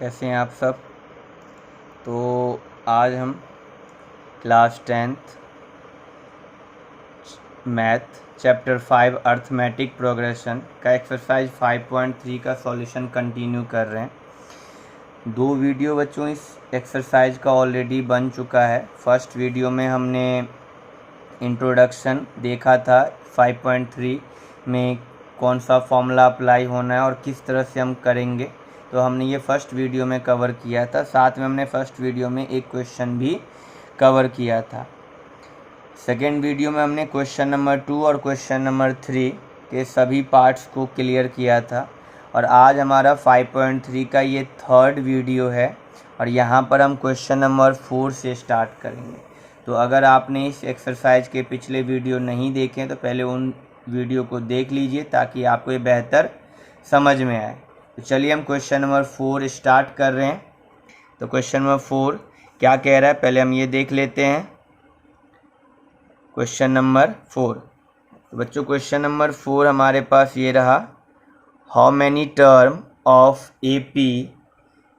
कैसे हैं आप सब। तो आज हम class 10th math chapter 5 arithmetic progression का एक्सरसाइज 5.3 का सॉल्यूशन कंटिन्यू कर रहे हैं। 2 वीडियो बच्चों इस एक्सरसाइज का ऑलरेडी बन चुका है। फर्स्ट वीडियो में हमने इंट्रोडक्शन देखा था 5.3 में कौन सा फॉर्मूला अप्लाई होना है और किस तरह से हम करेंगे, तो हमने ये फर्स्ट वीडियो में कवर किया था। साथ में हमने फर्स्ट वीडियो में एक क्वेश्चन भी कवर किया था। सेकेंड वीडियो में हमने क्वेश्चन नंबर 2 और क्वेश्चन नंबर 3 के सभी पार्ट्स को क्लियर किया था। और आज हमारा 5.3 का ये थर्ड वीडियो है और यहाँ पर हम क्वेश्चन नंबर 4 से स्टार्ट करेंगे। तो अगर आपने इस एक्सरसाइज के पिछले वीडियो नहीं देखे तो पहले उन वीडियो को देख लीजिए ताकि आपको ये बेहतर समझ में आए। तो चलिए हम क्वेश्चन नंबर 4 स्टार्ट कर रहे हैं। तो क्वेश्चन नंबर 4 क्या कह रहा है, पहले हम ये देख लेते हैं। क्वेश्चन नंबर 4, तो बच्चों क्वेश्चन नंबर 4 हमारे पास ये रहा, how many term of AP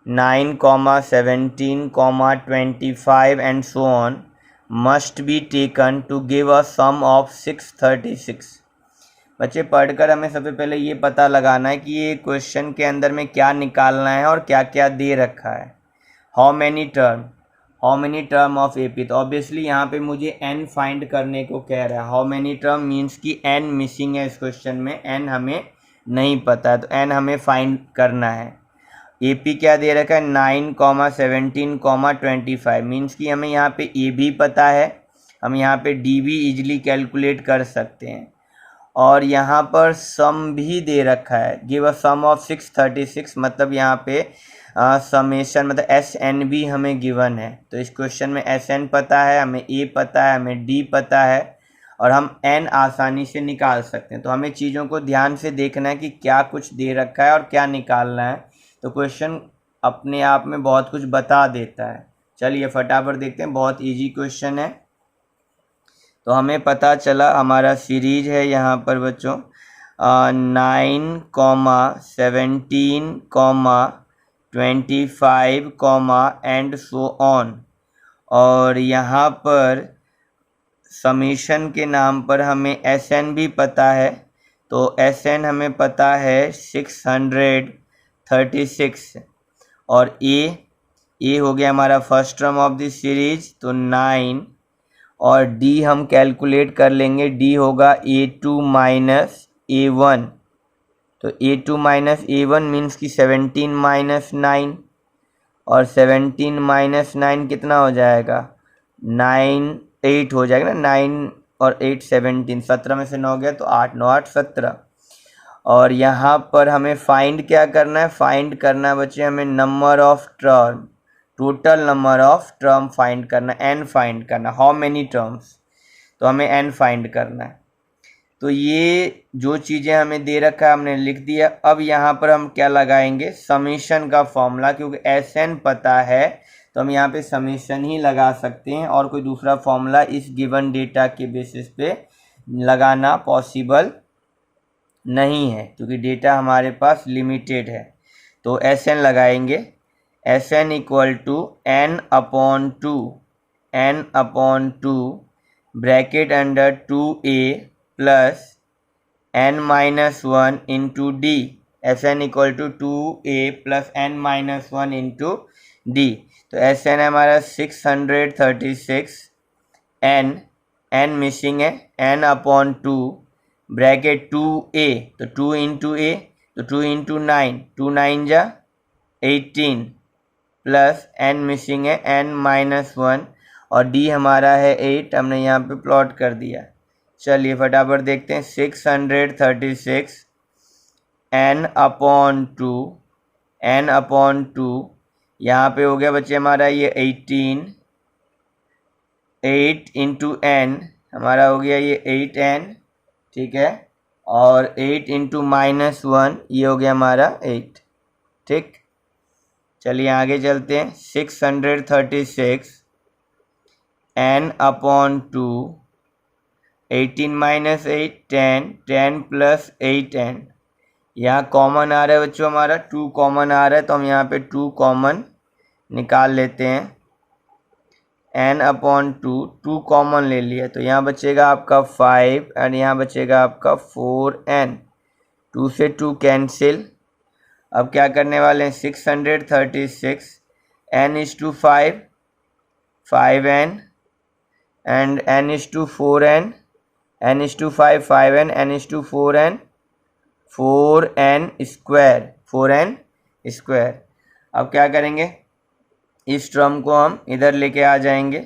9, 17, 25 and so on must be taken to give a sum of 636। बच्चे पढ़कर हमें सबसे पहले ये पता लगाना है कि ये क्वेश्चन के अंदर में क्या निकालना है और क्या क्या दे रखा है। How many term of AP, तो ऑब्वियसली यहाँ पे मुझे n फाइंड करने को कह रहा है। हाउ मैनी टर्म मीन्स कि n मिसिंग है इस क्वेश्चन में, n हमें नहीं पता है, तो n हमें फाइंड करना है। AP क्या दे रखा है 9, 17, 25 मीन्स कि हमें यहाँ पे A भी पता है, हम यहाँ पे D भी इजीली कैलकुलेट कर सकते हैं। और यहाँ पर सम भी दे रखा है, गिव अ सम ऑफ 636, मतलब यहाँ पे समेशन मतलब SN भी हमें गिवन है। तो इस क्वेश्चन में SN पता है, हमें A पता है, हमें D पता है और हम N आसानी से निकाल सकते हैं। तो हमें चीज़ों को ध्यान से देखना है कि क्या कुछ दे रखा है और क्या निकालना है। तो क्वेश्चन अपने आप में बहुत कुछ बता देता है। चलिए फटाफट देखते हैं, बहुत ईजी क्वेश्चन है। तो हमें पता चला हमारा सीरीज है यहाँ पर बच्चों 9, 17, 25 एंड सो ऑन। और यहाँ पर समीशन के नाम पर हमें SN भी पता है, तो SN हमें पता है 636। और A हो गया हमारा first term of this series, तो 9। और D हम कैलकुलेट कर लेंगे, D होगा A2 माइनस A1, तो A2 माइनस A1 मीन्स कि 17 माइनस 9, और 17 माइनस 9 कितना हो जाएगा 8 हो जाएगा ना। 9 और 8 17, 17 में से 9 गया तो 8, 9 8 17। और यहाँ पर हमें फाइंड क्या करना है, फाइंड करना है बच्चे हमें number of term, total number of term find करना, n फाइंड करना। हाउ मेनी टर्म्स, तो हमें n फाइंड करना है। तो ये जो चीज़ें हमें दे रखा है हमने लिख दिया। अब यहाँ पर हम क्या लगाएंगे, समीशन का फॉर्मूला, क्योंकि SN पता है तो हम यहाँ पे समीशन ही लगा सकते हैं और कोई दूसरा फॉर्मूला इस गिवन डेटा के बेसिस पे लगाना पॉसिबल नहीं है, क्योंकि डेटा हमारे पास लिमिटेड है। तो SN लगाएंगे, SN equal to n/2 bracket under 2a plus n-1 into D। SN equal to 2a plus n-1 into D। तो SN हमारा 636, n मिसिंग है, n/2 ब्रैकेट 2a, तो 2 इंटू a, तो 2 इंटू 9, 2 9 जा 18 प्लस n मिसिंग है n-1 और D हमारा है 8, हमने यहाँ पे प्लॉट कर दिया। चलिए फटाफट देखते हैं, 636 n/2 यहाँ पे हो गया बच्चे हमारा ये 18, 8 इंटू n हमारा हो गया ये 8n, ठीक है। और 8 इंटू -1 ये हो गया हमारा 8, ठीक। चलिए आगे चलते हैं, 636 n/2, 18 - 8 10, 10 + 8n, यहाँ कॉमन आ रहा है बच्चों, हमारा 2 कॉमन आ रहा है, तो हम यहाँ पे 2 कॉमन निकाल लेते हैं। n/2, 2 कॉमन ले लिया, तो यहाँ बचेगा आपका 5 एंड यहाँ बचेगा आपका 4n। 2 से 2 कैंसिल। अब क्या करने वाले हैं, 636 n/5, 5n and n/4n, n/5 5n, n/4n 4n square, 4n square. अब क्या करेंगे, इस टर्म को हम इधर लेके आ जाएंगे,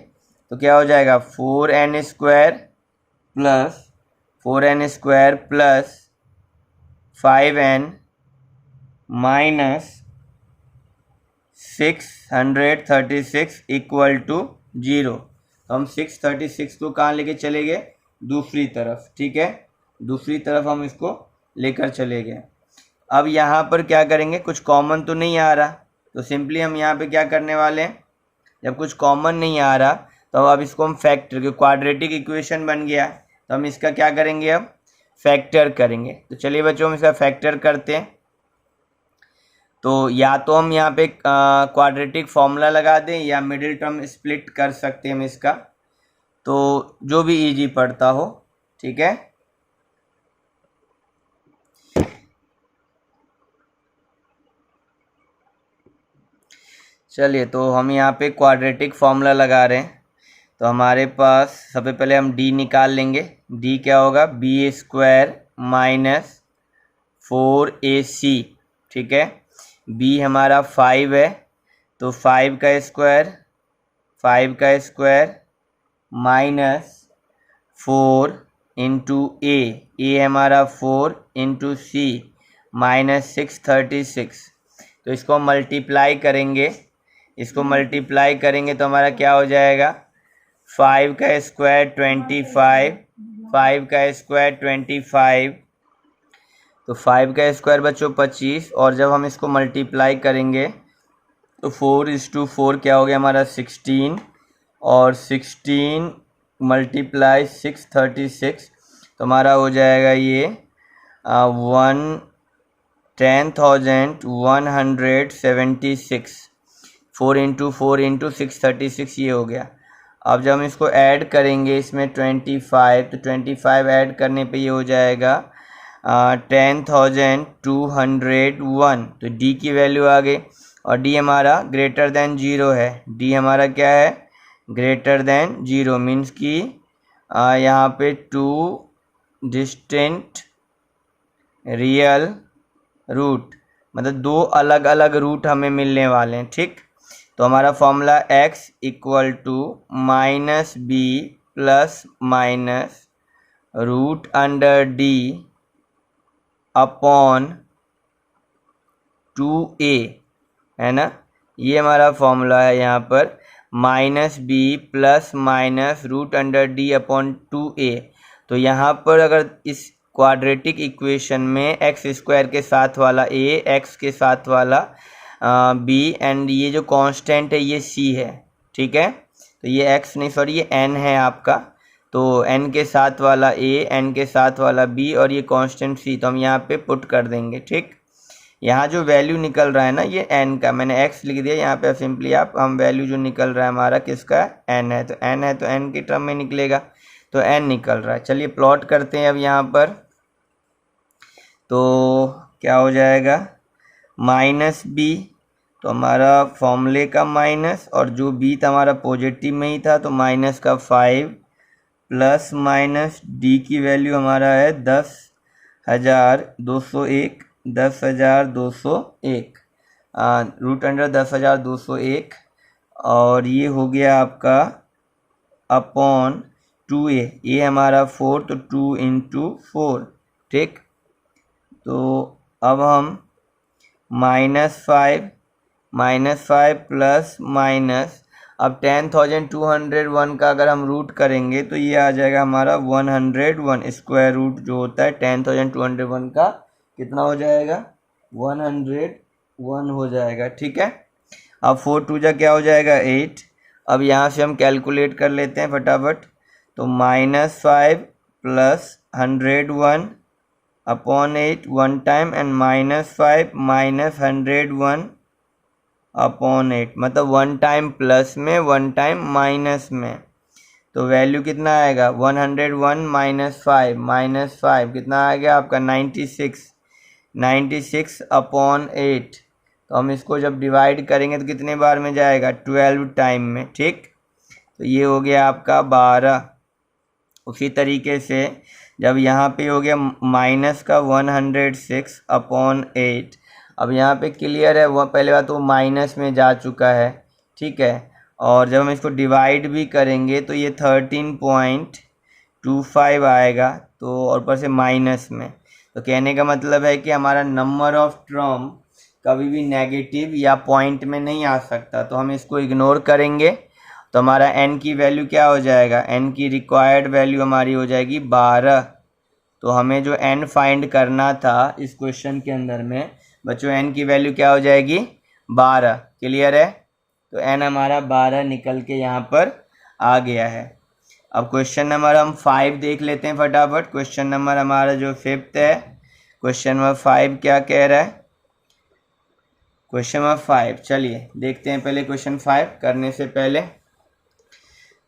तो क्या हो जाएगा 4n square plus 4n square plus 5n minus 636 equal to 0। तो हम 636 को कहाँ लेके चले गए, दूसरी तरफ, ठीक है, दूसरी तरफ हम इसको लेकर चले गए। अब यहाँ पर क्या करेंगे, कुछ कॉमन तो नहीं आ रहा, तो सिंपली हम यहाँ पे क्या करने वाले हैं, जब कुछ कॉमन नहीं आ रहा तो अब इसको हम फैक्टर, क्योंकि क्वाड्रेटिक इक्वेशन बन गया, तो हम इसका क्या करेंगे, अब फैक्टर करेंगे। तो चलिए बच्चों हम इसका फैक्टर करते हैं। तो या तो हम यहाँ पे क्वाड्रेटिक फॉर्मूला लगा दें या मिडिल टर्म स्प्लिट कर सकते हैं हम इसका, तो जो भी इजी पड़ता हो, ठीक है। चलिए तो हम यहाँ पे क्वाड्रेटिक फॉर्मूला लगा रहे हैं, तो हमारे पास सबसे पहले हम d निकाल लेंगे। d क्या होगा, b² माइनस 4ac, ठीक है। b हमारा 5 है, तो 5 का स्क्वायर माइनस 4 इंटू a हमारा 4 इंटू c माइनस 636। तो इसको मल्टीप्लाई करेंगे, तो हमारा क्या हो जाएगा, 5 का स्क्वायर 25, 5 का स्क्वायर 25, तो 5 का स्क्वायर बच्चों 25, और जब हम इसको मल्टीप्लाई करेंगे तो 4:4 क्या हो गया हमारा 16, और 16 मल्टीप्लाई 636, तो हमारा हो जाएगा ये 10,176। 4 इंटू 636 ये हो गया। अब जब हम इसको ऐड करेंगे इसमें 25, तो 25 ऐड करने पे ये हो जाएगा 10,201। तो d की वैल्यू आ गई, और d हमारा ग्रेटर देन 0 है। d हमारा क्या है, ग्रेटर देन 0, मीन्स कि यहाँ पे 2 डिस्टिंक्ट रियल रूट, मतलब 2 अलग अलग रूट हमें मिलने वाले हैं, ठीक। तो हमारा formula x equal to -b plus minus root under d upon 2a, है ना, ये हमारा फॉर्मूला है यहाँ पर, -b plus minus root under d upon 2a। तो यहाँ पर अगर इस क्वाड्रेटिक इक्वेशन में x² के साथ वाला a, x के साथ वाला b एंड ये जो कांस्टेंट है ये c है, ठीक है। तो ये x नहीं, सॉरी ये n है आपका, तो n के साथ वाला a, n के साथ वाला b और ये कांस्टेंट c, तो हम यहाँ पे पुट कर देंगे, ठीक। यहाँ जो वैल्यू निकल रहा है ना, ये n का, मैंने x लिख दिया यहाँ पे, सिंपली आप हम वैल्यू जो निकल रहा है हमारा किसका, n है, तो n है तो n की टर्म में निकलेगा, तो n निकल रहा है। चलिए प्लॉट करते हैं अब यहाँ पर, तो क्या हो जाएगा, -b, तो हमारा फॉर्मूले का माइनस, और जो b था हमारा पॉजिटिव में ही था, तो माइनस का 5 प्लस माइनस d की वैल्यू हमारा है 10,201, 10,201 रूट अंडर 10,201, और ये हो गया आपका अपॉन 2a, ये हमारा 4, तो 2 इंटू 4, ठीक। तो अब हम -5 प्लस माइनस, अब 10,201 का अगर हम रूट करेंगे तो ये आ जाएगा हमारा 101, स्क्वायर रूट जो होता है 10,201 का कितना हो जाएगा, 101 हो जाएगा, ठीक है। अब 4 2 जा क्या हो जाएगा 8। अब यहाँ से हम कैलकुलेट कर लेते हैं फटाफट, तो -5 plus 101 upon 8 one time and -5 -101 upon 8, मतलब वन टाइम प्लस में वन टाइम माइनस में। तो वैल्यू कितना आएगा 101 -5 कितना आ गया आपका 96 अपॉन 8। तो हम इसको जब डिवाइड करेंगे तो कितने बार में जाएगा 12 टाइम में, ठीक। तो ये हो गया आपका 12। उसी तरीके से जब यहाँ पे हो गया माइनस का 106 अपॉन 8, अब यहाँ पे क्लियर है, वह पहले बात तो माइनस में जा चुका है, ठीक है। और जब हम इसको डिवाइड भी करेंगे तो ये 13.25 आएगा, तो और ऊपर से माइनस में। तो कहने का मतलब है कि हमारा नंबर ऑफ टर्म कभी भी नेगेटिव या पॉइंट में नहीं आ सकता, तो हम इसको इग्नोर करेंगे। तो हमारा n की वैल्यू क्या हो जाएगा, n की रिक्वायर्ड वैल्यू हमारी हो जाएगी 12। तो हमें जो n फाइंड करना था इस क्वेश्चन के अंदर में बच्चों, n की वैल्यू क्या हो जाएगी 12। क्लियर है। तो n हमारा 12 निकल के यहाँ पर आ गया है। अब क्वेश्चन नंबर हम 5 देख लेते हैं फटाफट। क्वेश्चन नंबर हमारा जो 5th है, क्वेश्चन नंबर 5 क्या कह रहा है। क्वेश्चन नंबर 5 चलिए देखते हैं पहले क्वेश्चन 5 करने से पहले।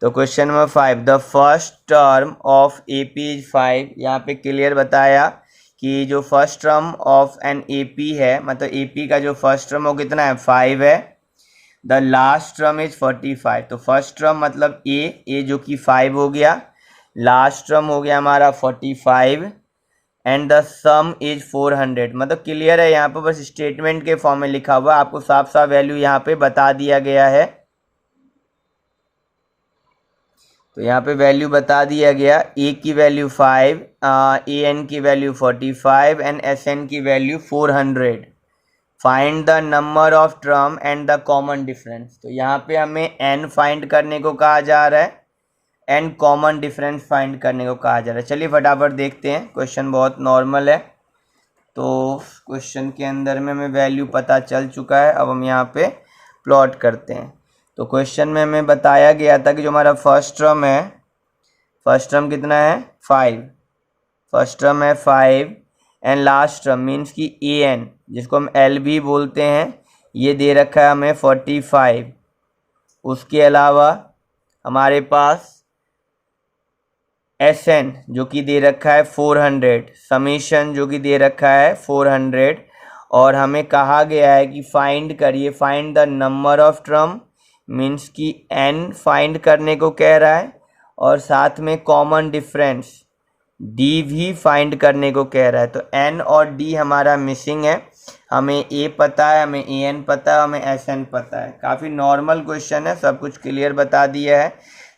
तो question number 5, the first term of AP is 5। यहाँ पे क्लियर बताया कि जो first term of an AP है, मतलब AP का जो फर्स्ट टर्म वो कितना है 5 है। The last term is 45। तो फर्स्ट टर्म मतलब A जो कि 5 हो गया, लास्ट टर्म हो गया हमारा 45 एंड द सम इज 400। मतलब क्लियर है, यहाँ पर बस स्टेटमेंट के फॉर्म में लिखा हुआ, आपको साफ साफ वैल्यू यहाँ पे बता दिया गया है। तो यहाँ पे वैल्यू बता दिया गया, A की वैल्यू 5, AN की वैल्यू 45 एंड SN की value 400। Find the number of term and the common difference. तो यहाँ पे हमें n फाइंड करने को कहा जा रहा है, एंड कॉमन डिफरेंस फाइंड करने को कहा जा रहा है। चलिए फटाफट देखते हैं, क्वेश्चन बहुत नॉर्मल है। तो क्वेश्चन के अंदर में हमें वैल्यू पता चल चुका है, अब हम यहाँ पे प्लॉट करते हैं। तो क्वेश्चन में हमें बताया गया था कि जो हमारा फर्स्ट टर्म है, फर्स्ट टर्म कितना है 5, फर्स्ट टर्म है 5 एंड लास्ट टर्म मीन्स कि AN जिसको हम L भी बोलते हैं, ये दे रखा है हमें 45। उसके अलावा हमारे पास SN जो कि दे रखा है 400, समीशन जो कि दे रखा है 400, और हमें कहा गया है कि फाइंड करिए, find the number of term means कि n फाइंड करने को कह रहा है, और साथ में कॉमन डिफरेंस D भी फाइंड करने को कह रहा है। तो n और D हमारा मिसिंग है, हमें A पता है, हमें AN पता है, हमें SN पता है। काफ़ी नॉर्मल क्वेश्चन है, सब कुछ क्लियर बता दिया है।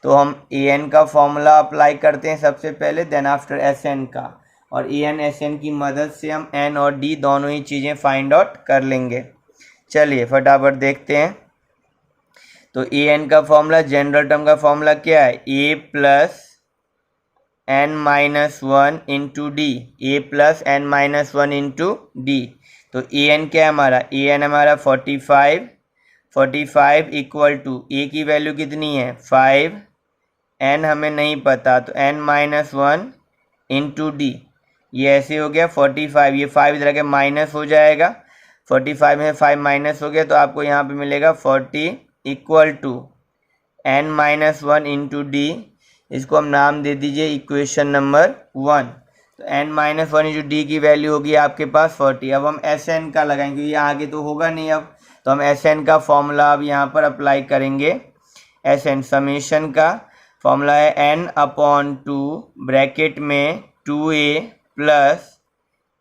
तो हम AN का फॉर्मूला अप्लाई करते हैं सबसे पहले, देन आफ्टर SN का, और AN SN की मदद से हम n और D दोनों ही चीज़ें फाइंड आउट कर लेंगे। चलिए फटाफट देखते हैं। तो AN का फॉर्मूला, जनरल टर्म का फॉर्मूला क्या है, A plus n-1 into D, A plus n-1 into d. तो AN क्या है हमारा, AN हमारा 45 इक्वल टू A की वैल्यू कितनी है 5, n हमें नहीं पता, तो n-1 इंटू डी। ये ऐसे हो गया 45, ये 5 इधर के माइनस हो जाएगा, 45 में 5 माइनस हो गया, तो आपको यहाँ पे मिलेगा 40 equal to n-1 into D. इसको हम नाम दे दीजिए इक्वेशन नंबर 1। तो n-1 इंटू डी की वैल्यू होगी आपके पास 40। अब हम SN का लगाएंगे क्योंकि आगे तो होगा नहीं अब, तो हम SN का फॉर्मूला अब यहाँ पर अप्लाई करेंगे। SN समीशन का फॉर्मूला है n/2 ब्रैकेट में 2a plus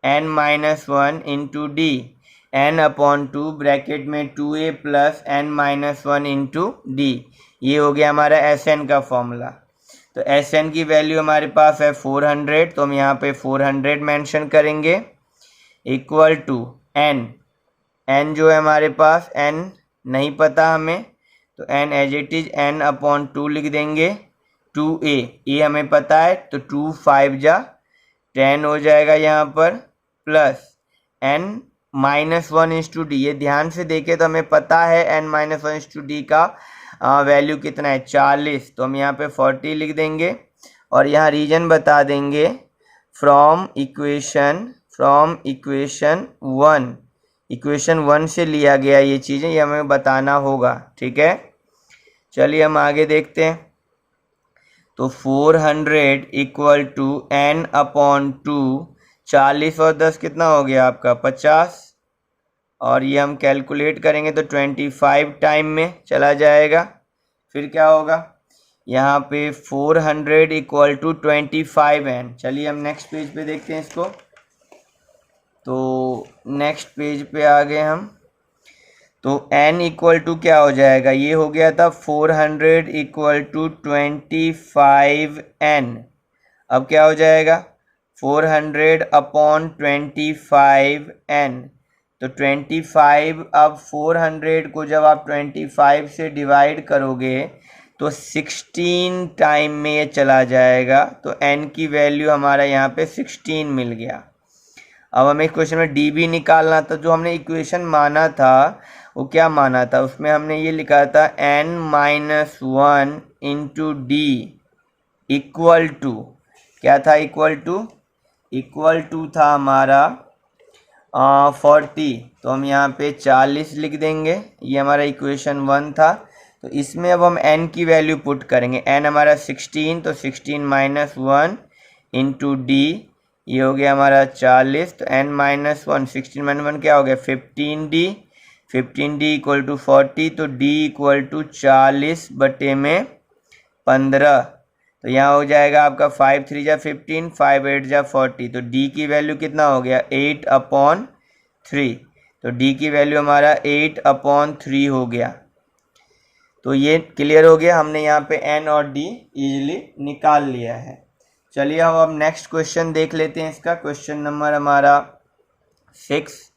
n-1 into D, n/2 bracket में 2a plus n-1 into D. ये हो गया हमारा SN का फॉर्मूला। तो SN की वैल्यू हमारे पास है 400, तो हम यहाँ पे 400 मेंशन करेंगे इक्वल टू n जो है हमारे पास n नहीं पता हमें, तो n as it is n/2 लिख देंगे। 2a हमें पता है, तो 2 5 जा 10 हो जाएगा यहाँ पर, प्लस n-1 इंटू डी। ये ध्यान से देखें तो हमें पता है n-1 इंटू डी का वैल्यू कितना है 40, तो हम यहाँ पे 40 लिख देंगे और यहाँ रीजन बता देंगे from equation one, equation one से लिया गया ये चीज़ें, ये हमें बताना होगा। ठीक है, चलिए हम आगे देखते हैं। तो 400 इक्वल टू n अपॉन 2, 40 और 10 कितना हो गया आपका 50, और ये हम कैलकुलेट करेंगे तो 25 टाइम में चला जाएगा। फिर क्या होगा यहाँ पे 400 इक्वल टू 25n। चलिए हम नेक्स्ट पेज पे देखते हैं इसको। तो नेक्स्ट पेज पे आ गए हम, तो n इक्वल टू क्या हो जाएगा, ये हो गया था 400 इक्वल टू 25n। अब क्या हो जाएगा 400 अपॉन 25n, तो 25, अब 400 को जब आप 25 से डिवाइड करोगे तो 16 टाइम में ये चला जाएगा। तो n की वैल्यू हमारा यहाँ पे 16 मिल गया। अब हमें इस क्वेश्चन में डी भी निकालना था। जो हमने इक्वेशन माना था वो क्या माना था, उसमें हमने ये लिखा था n-1 into D equal to, क्या था इक्वल टू था हमारा 40। तो हम यहाँ पे 40 लिख देंगे, ये हमारा इक्वेशन वन था। तो इसमें अब हम n की वैल्यू पुट करेंगे। n हमारा 16, तो 16 माइनस 1 इंटू डी, ये हो गया हमारा 40। तो n माइनस 1, 16 माइनस 1 क्या हो गया 15d, 15d इक्वल टू 40। तो d इक्वल टू 40 बटे में 15। तो यहाँ हो जाएगा आपका 5 3 जा 15, 5 8 जा 40। तो d की वैल्यू कितना हो गया 8 अपॉन 3। तो d की वैल्यू हमारा 8 अपॉन 3 हो गया। तो ये क्लियर हो गया, हमने यहाँ पे n और d इजीली निकाल लिया है। चलिए हम अब नेक्स्ट क्वेश्चन देख लेते हैं। इसका क्वेश्चन नंबर हमारा 6।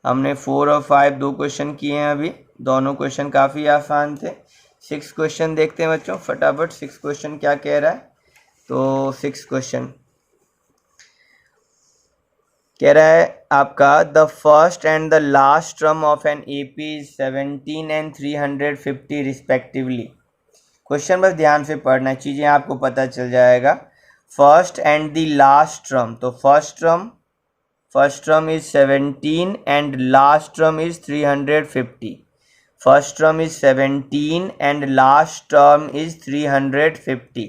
हमने 4 और 5 दो क्वेश्चन किए हैं अभी, दोनों क्वेश्चन काफ़ी आसान थे। 6 क्वेश्चन देखते हैं बच्चों फटाफट। 6 क्वेश्चन क्या कह रहा है, तो 6 क्वेश्चन कह रहा है आपका the first and the last term of an AP is 17 and 350 respectively. Question बस ध्यान से पढ़ना है, चीज़ें आपको पता चल जाएगा। First and the last term, तो first term is 17 and last term is 350। First term is 17 and last term is 350।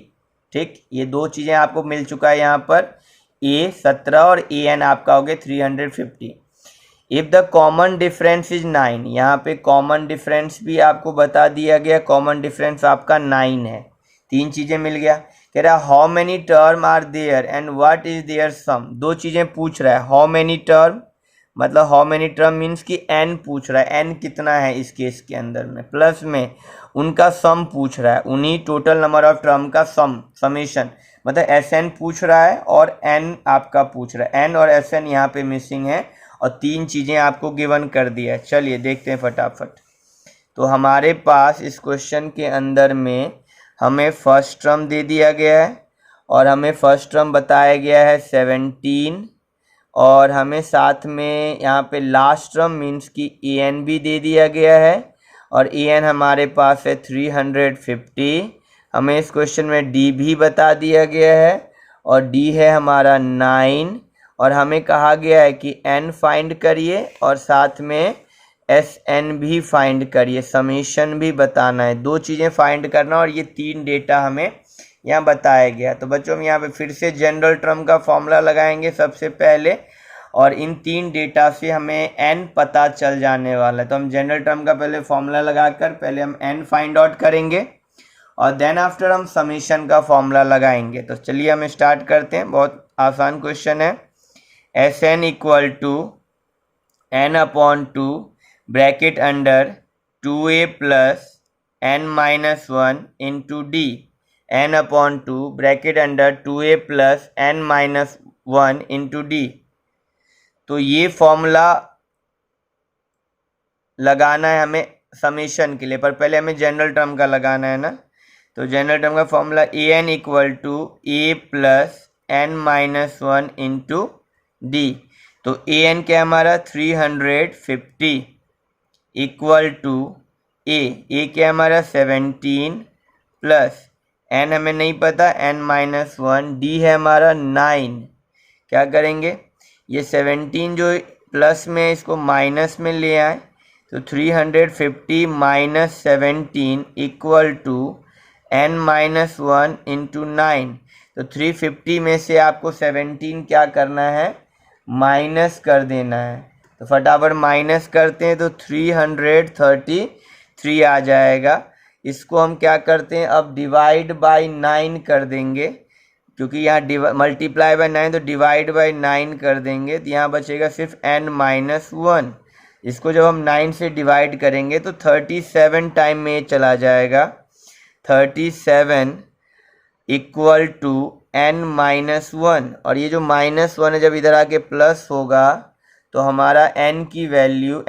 ठीक, ये दो चीज़ें आपको मिल चुका है यहाँ पर, a 17 और an आपका हो गया 350। If the common difference is 9, यहाँ पे कॉमन डिफरेंस भी आपको बता दिया गया, कॉमन डिफरेंस आपका 9 है। तीन चीज़ें मिल गया। कह रहा है how many term are there and what is their sum. दो चीज़ें पूछ रहा है, हाउ मेनी टर्म मतलब हाउ मेनी टर्म मीन्स कि n पूछ रहा है, n कितना है इस केस के अंदर में, प्लस में उनका सम पूछ रहा है, उन्हीं टोटल नंबर ऑफ टर्म का समेशन, मतलब Sn पूछ रहा है और n आपका पूछ रहा है। n और Sn यहाँ पे मिसिंग है और तीन चीज़ें आपको गिवन कर दिया है। चलिए देखते हैं फटाफट। तो हमारे पास इस क्वेश्चन के अंदर में हमें फर्स्ट टर्म दे दिया गया है और हमें फर्स्ट टर्म बताया गया है 17, और हमें साथ में यहाँ पे लास्ट टर्म मीन्स कि an भी दे दिया गया है और an हमारे पास है 350। हमें इस क्वेश्चन में d भी बता दिया गया है और d है हमारा 9, और हमें कहा गया है कि n फाइंड करिए और साथ में Sn भी फाइंड करिए, समेशन भी बताना है। दो चीज़ें फाइंड करना और ये तीन डेटा हमें यहाँ बताया गया। तो बच्चों हम यहाँ पे फिर से जनरल टर्म का फॉर्मूला लगाएंगे सबसे पहले, और इन तीन डेटा से हमें n पता चल जाने वाला है। तो हम जनरल टर्म का पहले फॉर्मूला लगाकर पहले हम n फाइंड आउट करेंगे और देन आफ्टर हम समेशन का फॉर्मूला लगाएंगे। तो चलिए हम स्टार्ट करते हैं, बहुत आसान क्वेश्चन है। Sn equal to n upon 2 bracket under 2a plus n minus 1 into d, n upon 2 bracket under 2a plus n minus 1 into d. तो ये फॉर्मूला लगाना है हमें समेशन के लिए, पर पहले हमें जनरल टर्म का लगाना है ना। तो जनरल टर्म का formula an equal to a plus n minus 1 into d. तो an क्या हमारा 350 इक्वल टू a क्या हमारा 17 प्लस n हमें नहीं पता n माइनस 1, d है हमारा 9। क्या करेंगे, ये 17 जो प्लस में इसको माइनस में ले आए, तो 350 minus 17 equal to n minus 1 into 9। तो 350 में से आपको 17 क्या करना है, माइनस कर देना है। तो फटाफट माइनस करते हैं तो 333 आ जाएगा। इसको हम क्या करते हैं, अब डिवाइड बाय 9 कर देंगे, क्योंकि यहाँ मल्टीप्लाई बाय 9 तो डिवाइड बाय 9 कर देंगे, तो यहाँ बचेगा सिर्फ n माइनस 1। इसको जब हम 9 से डिवाइड करेंगे तो 37 टाइम में चला जाएगा, 37 इक्वल टू n माइनस 1। और ये जो माइनस 1 है जब इधर आके प्लस होगा तो हमारा n की वैल्यू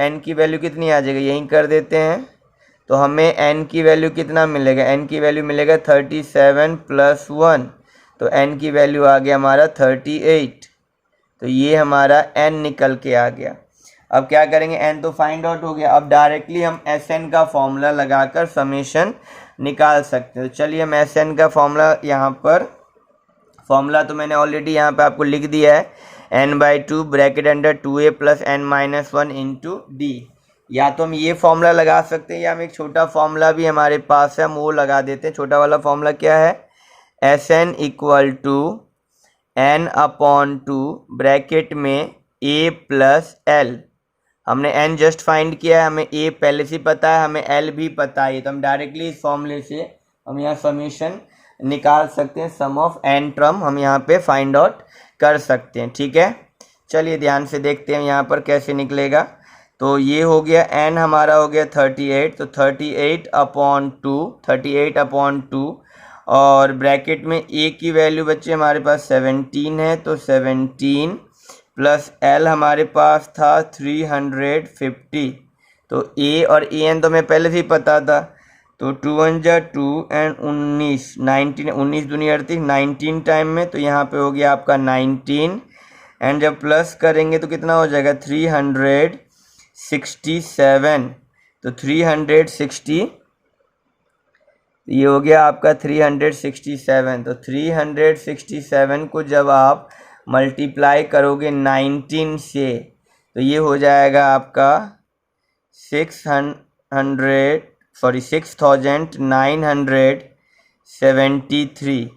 कितनी आ जाएगी, यहीं कर देते हैं। तो हमें n की वैल्यू कितना मिलेगा, n की वैल्यू मिलेगा 37 प्लस 1, तो n की वैल्यू आ गया हमारा 38। तो ये हमारा n निकल के आ गया। अब क्या करेंगे, n तो फाइंड आउट हो गया, अब डायरेक्टली हम Sn का फॉर्मूला लगाकर समेशन निकाल सकते हैं। तो चलिए हम Sn का फॉर्मूला यहाँ पर, फॉर्मूला तो मैंने ऑलरेडी यहाँ पे आपको लिख दिया है, n/2 bracket under 2a plus n minus 1 into D. या तो हम ये फॉर्मूला लगा सकते हैं या हम एक छोटा फॉर्मूला भी हमारे पास है, हम वो लगा देते हैं। छोटा वाला फॉर्मूला क्या है, Sn equal to n/2 bracket में a प्लस l। हमने n जस्ट फाइंड किया है, हमें a पहले से पता है, हमें l भी पता है, तो हम डायरेक्टली इस फॉर्मूले से हम यहाँ समीशन निकाल सकते हैं। सम ऑफ n टर्म हम यहाँ पे फाइंड आउट कर सकते हैं। ठीक है, चलिए ध्यान से देखते हैं यहाँ पर कैसे निकलेगा। तो ये हो गया n हमारा हो गया 38, तो 38/2 और ब्रैकेट में a की वैल्यू बच्चे हमारे पास 17 है, तो 17 प्लस l हमारे पास था 350। तो a और an तो हमें पहले से ही पता था, तो 2 1 जा 2 एंड 19 दूनी 38, 19 टाइम में, तो यहाँ पे हो गया आपका 19 एंड जब प्लस करेंगे तो कितना हो जाएगा 367। तो 360 ये हो गया आपका 367। तो 367 को जब आप मल्टीप्लाई करोगे 19 से तो ये हो जाएगा आपका 6973।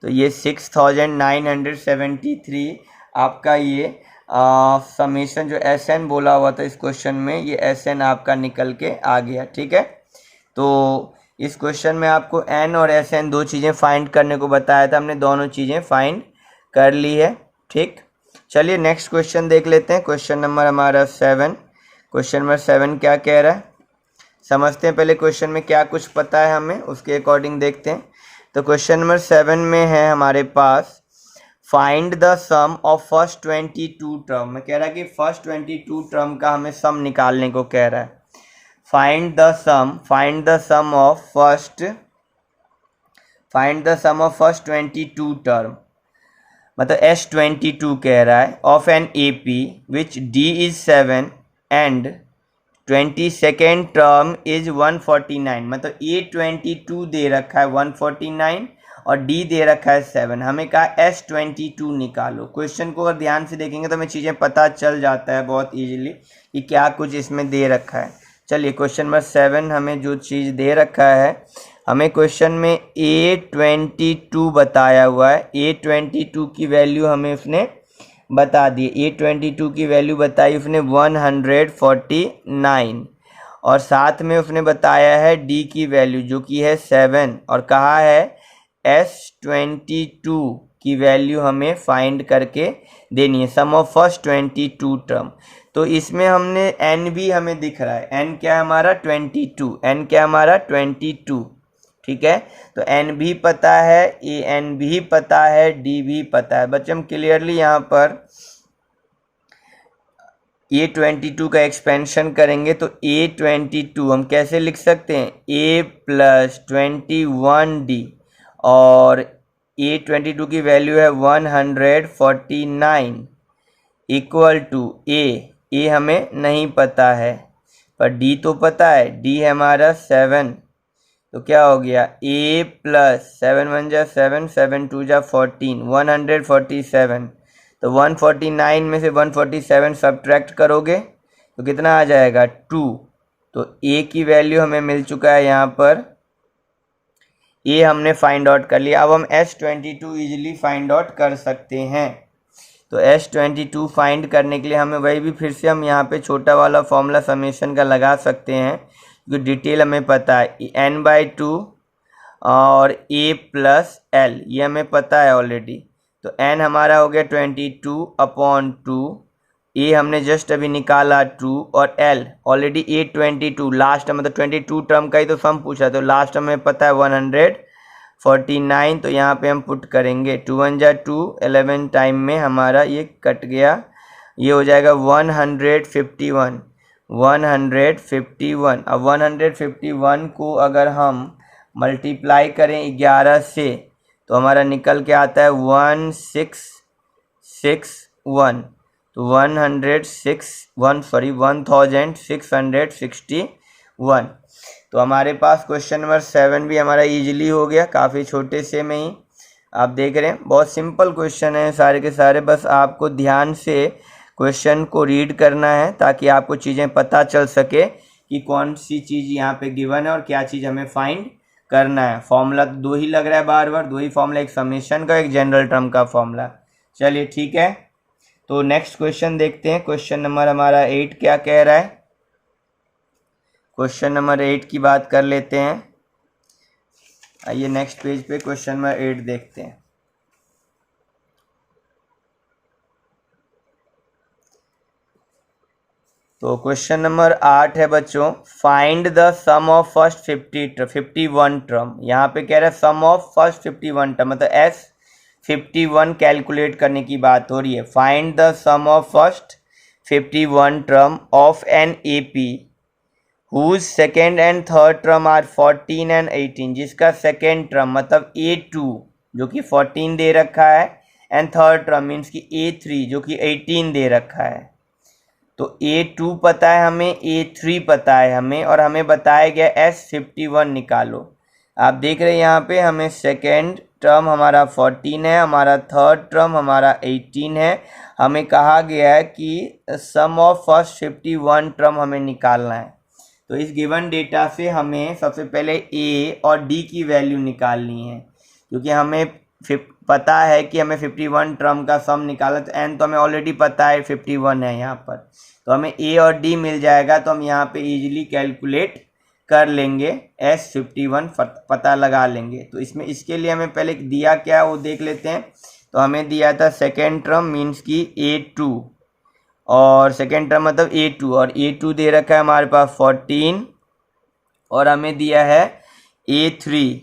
तो ये 6973 आपका ये समेशन जो Sn बोला हुआ था इस क्वेश्चन में, ये Sn आपका निकल के आ गया। ठीक है, तो इस क्वेश्चन में आपको n और Sn दो चीज़ें फाइंड करने को बताया था, हमने दोनों चीज़ें फाइंड कर ली है। ठीक, चलिए नेक्स्ट क्वेश्चन देख लेते हैं। क्वेश्चन नंबर हमारा 7। क्वेश्चन नंबर 7 क्या कह रहा है, समझते हैं पहले क्वेश्चन में क्या कुछ पता है हमें, उसके अकॉर्डिंग देखते हैं। तो क्वेश्चन नंबर 7 में है हमारे पास find the sum of first 22 term में कह रहा है कि फर्स्ट 22 टर्म का हमें सम निकालने को कह रहा है। Find the sum of first 22 term, मतलब S22 कह रहा है, of an AP which D is 7 and 22nd term is 149। मतलब A22 दे रखा है 149 और D दे रखा है 7। हमें कहा S22 निकालो। क्वेश्चन को अगर ध्यान से देखेंगे तो हमें चीज़ें पता चल जाता है बहुत इजीली कि क्या कुछ इसमें दे रखा है। चलिए क्वेश्चन नंबर 7 हमें जो चीज़ दे रखा है, हमें क्वेश्चन में A22 बताया हुआ है। A22 की वैल्यू हमें उसने बता दी, A22 की वैल्यू बताई उसने 149 और साथ में उसने बताया है D की वैल्यू जो कि है 7 और कहा है S22 की वैल्यू हमें फाइंड करके देनी है, सम ऑफ फर्स्ट 22 टर्म। तो इसमें हमने n भी हमें दिख रहा है, n क्या है हमारा 22, n क्या हमारा 22। ठीक है, तो n भी पता है, an भी पता है, d भी पता है। बच्चे हम क्लियरली यहाँ पर A22 का एक्सपेंशन करेंगे तो A22 हम कैसे लिख सकते हैं, a प्लस 21d और A22 की वैल्यू है 149 इक्वल टू a हमें नहीं पता है पर d तो पता है, d है हमारा 7। तो क्या हो गया a प्लस 7 1 जा 7 7 2 जा 14 147। तो 149 में से 147 सब्ट्रैक्ट करोगे तो कितना आ जाएगा 2। तो ए की वैल्यू हमें मिल चुका है यहाँ पर, ए हमने फाइंड आउट कर लिया। अब हम S22 इजीली फाइंड आउट कर सकते हैं। तो S22 फाइंड करने के लिए हमें वही भी फिर से हम यहाँ पे छोटा वाला फॉर्मूला समेशन का लगा सकते हैं, क्योंकि डिटेल हमें पता है n/2 और a प्लस l, ये हमें पता है ऑलरेडी। तो n हमारा हो गया 22/2, a हमने जस्ट अभी निकाला 2 और l ऑलरेडी a22 लास्ट मतलब 22 टर्म का ही तो सम पूछा, तो लास्ट हमें पता है 149। तो यहाँ पे हम पुट करेंगे 2 1 जा 2, 11 टाइम में हमारा ये कट गया, ये हो जाएगा 151। अब 151 को अगर हम मल्टीप्लाई करें 11 से तो हमारा निकल के आता है 1661। तो 1661। तो हमारे पास क्वेश्चन नंबर 7 भी हमारा इजीली हो गया, काफ़ी छोटे से में ही। आप देख रहे हैं बहुत सिंपल क्वेश्चन है सारे के सारे, बस आपको ध्यान से क्वेश्चन को रीड करना है ताकि आपको चीज़ें पता चल सके कि कौन सी चीज़ यहाँ पे गिवन है और क्या चीज़ हमें फाइंड करना है। फॉर्मूला तो दो ही लग रहा है, बार बार दो ही फॉर्मूला, एक समेशन का एक जनरल टर्म का फॉर्मूला। चलिए ठीक है, तो नेक्स्ट क्वेश्चन देखते हैं। क्वेश्चन नंबर हमारा 8 क्या कह रहा है। क्वेश्चन नंबर 8 की बात कर लेते हैं। आइए नेक्स्ट पेज पे क्वेश्चन नंबर 8 देखते हैं। तो क्वेश्चन नंबर 8 है बच्चों, find the sum of first 51 term. यहाँ पे कह रहा है सम ऑफ फर्स्ट 51 टर्म, मतलब S51 कैलकुलेट करने की बात हो रही है। Find the sum of first 51 term of an AP whose second and third term are 14 and 18, जिसका सेकेंड टर्म मतलब A2 जो कि 14 दे रखा है, एंड थर्ड टर्म मीन्स कि A3 जो कि 18 दे रखा है। तो A2 पता है हमें, A3 पता है हमें, और हमें बताया गया S51 निकालो। आप देख रहे हैं यहाँ पे हमें सेकेंड टर्म हमारा 14 है, हमारा थर्ड टर्म हमारा 18 है। हमें कहा गया है कि सम ऑफ फर्स्ट 51 टर्म हमें निकालना है। तो इस गिवन डेटा से हमें सबसे पहले A और D की वैल्यू निकालनी है, क्योंकि हमें पता है कि हमें 51 टर्म का सम निकाला, तो n तो हमें ऑलरेडी पता है 51 है यहाँ पर, तो हमें A और D मिल जाएगा। तो हम यहाँ पे इजीली कैलकुलेट कर लेंगे, S51 पता लगा लेंगे। तो इसमें इसके लिए हमें पहले दिया क्या है वो देख लेते हैं। तो हमें दिया था सेकेंड टर्म मीन्स की A2, और सेकेंड टर्म मतलब A2, और A2 दे रखा है हमारे पास 14, और हमें दिया है A3,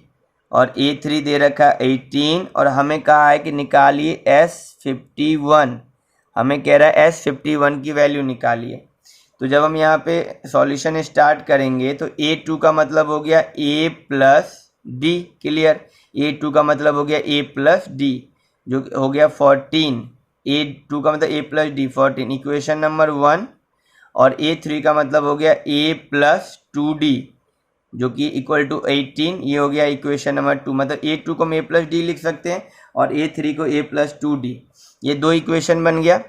और A3 दे रखा है 18, और हमें कहा है कि निकालिए S51। हमें कह रहा है S51 की वैल्यू निकालिए। तो जब हम यहाँ पे सॉल्यूशन स्टार्ट करेंगे तो A2 का मतलब हो गया A plus D, clear. A2 का मतलब हो गया A प्लस D जो हो गया 14, A2 का मतलब A plus D 14, equation number 1। और A3 का मतलब हो गया A प्लस 2D जो कि इक्वल टू 18, ये हो गया इक्वेशन नंबर 2। मतलब A2 को हम A प्लस D लिख सकते हैं और A3 को A प्लस 2D, ये दो इक्वेशन बन गया।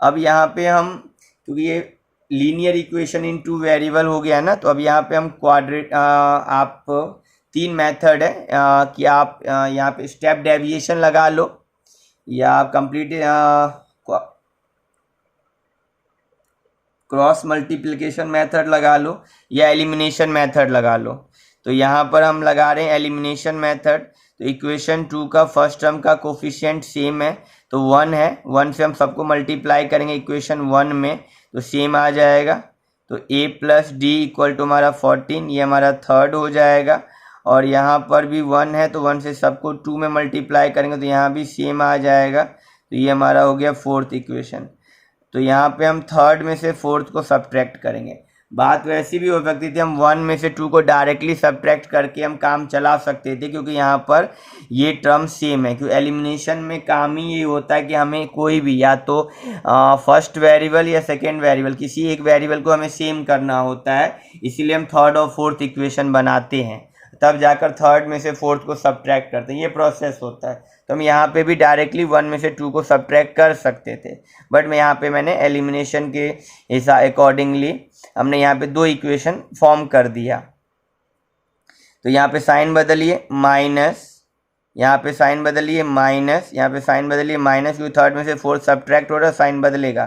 अब यहाँ पे हम, क्योंकि ये linear equation in two variable हो गया ना, तो अब यहाँ पे हम क्वाड्रेट आप 3 मेथड है कि आप यहाँ पे स्टेप डेविएशन लगा लो, या आप कंप्लीट क्रॉस मल्टीप्लिकेशन मेथड लगा लो, या एलिमिनेशन मेथड लगा लो। तो यहाँ पर हम लगा रहे हैं एलिमिनेशन मेथड। तो इक्वेशन 2 का फर्स्ट टर्म का कोफिशिएंट सेम है, तो 1 है, 1 से हम सबको मल्टीप्लाई करेंगे इक्वेशन 1 में, तो सेम आ जाएगा। तो A plus D equal to हमारा 14, ये हमारा थर्ड हो जाएगा। और यहाँ पर भी 1 है, तो 1 से सबको 2 में मल्टीप्लाई करेंगे तो यहाँ भी सेम आ जाएगा। तो ये हमारा हो गया फोर्थ इक्वेशन। तो यहाँ पे हम थर्ड में से फोर्थ को सब्ट्रैक्ट करेंगे। बात वैसी भी हो सकती थी, हम 1 में से 2 को डायरेक्टली सब्ट्रैक्ट करके हम काम चला सकते थे, क्योंकि यहाँ पर ये टर्म सेम है। क्योंकि एलिमिनेशन में काम ही ये होता है कि हमें कोई भी या तो फर्स्ट वेरिएबल या सेकेंड वेरिएबल, किसी एक वेरिएबल को हमें सेम करना होता है, इसीलिए हम थर्ड और फोर्थ इक्वेशन बनाते हैं तब जाकर थर्ड में से फोर्थ को सब्ट्रैक्ट करते हैं, ये प्रोसेस होता है। तो हम यहाँ पे भी डायरेक्टली 1 में से 2 को सब्ट्रैक्ट कर सकते थे, बट मैं यहाँ पे मैंने एलिमिनेशन के हिसाब अकॉर्डिंगली हमने यहाँ पे 2 इक्वेशन फॉर्म कर दिया। तो यहाँ पे साइन बदलिए माइनस, यहाँ पे साइन बदलिए माइनस, यहाँ पे साइन बदलिए माइनस, क्योंकि थर्ड में से फोर्थ सब्ट्रैक्ट हो रहा है, साइन बदलेगा,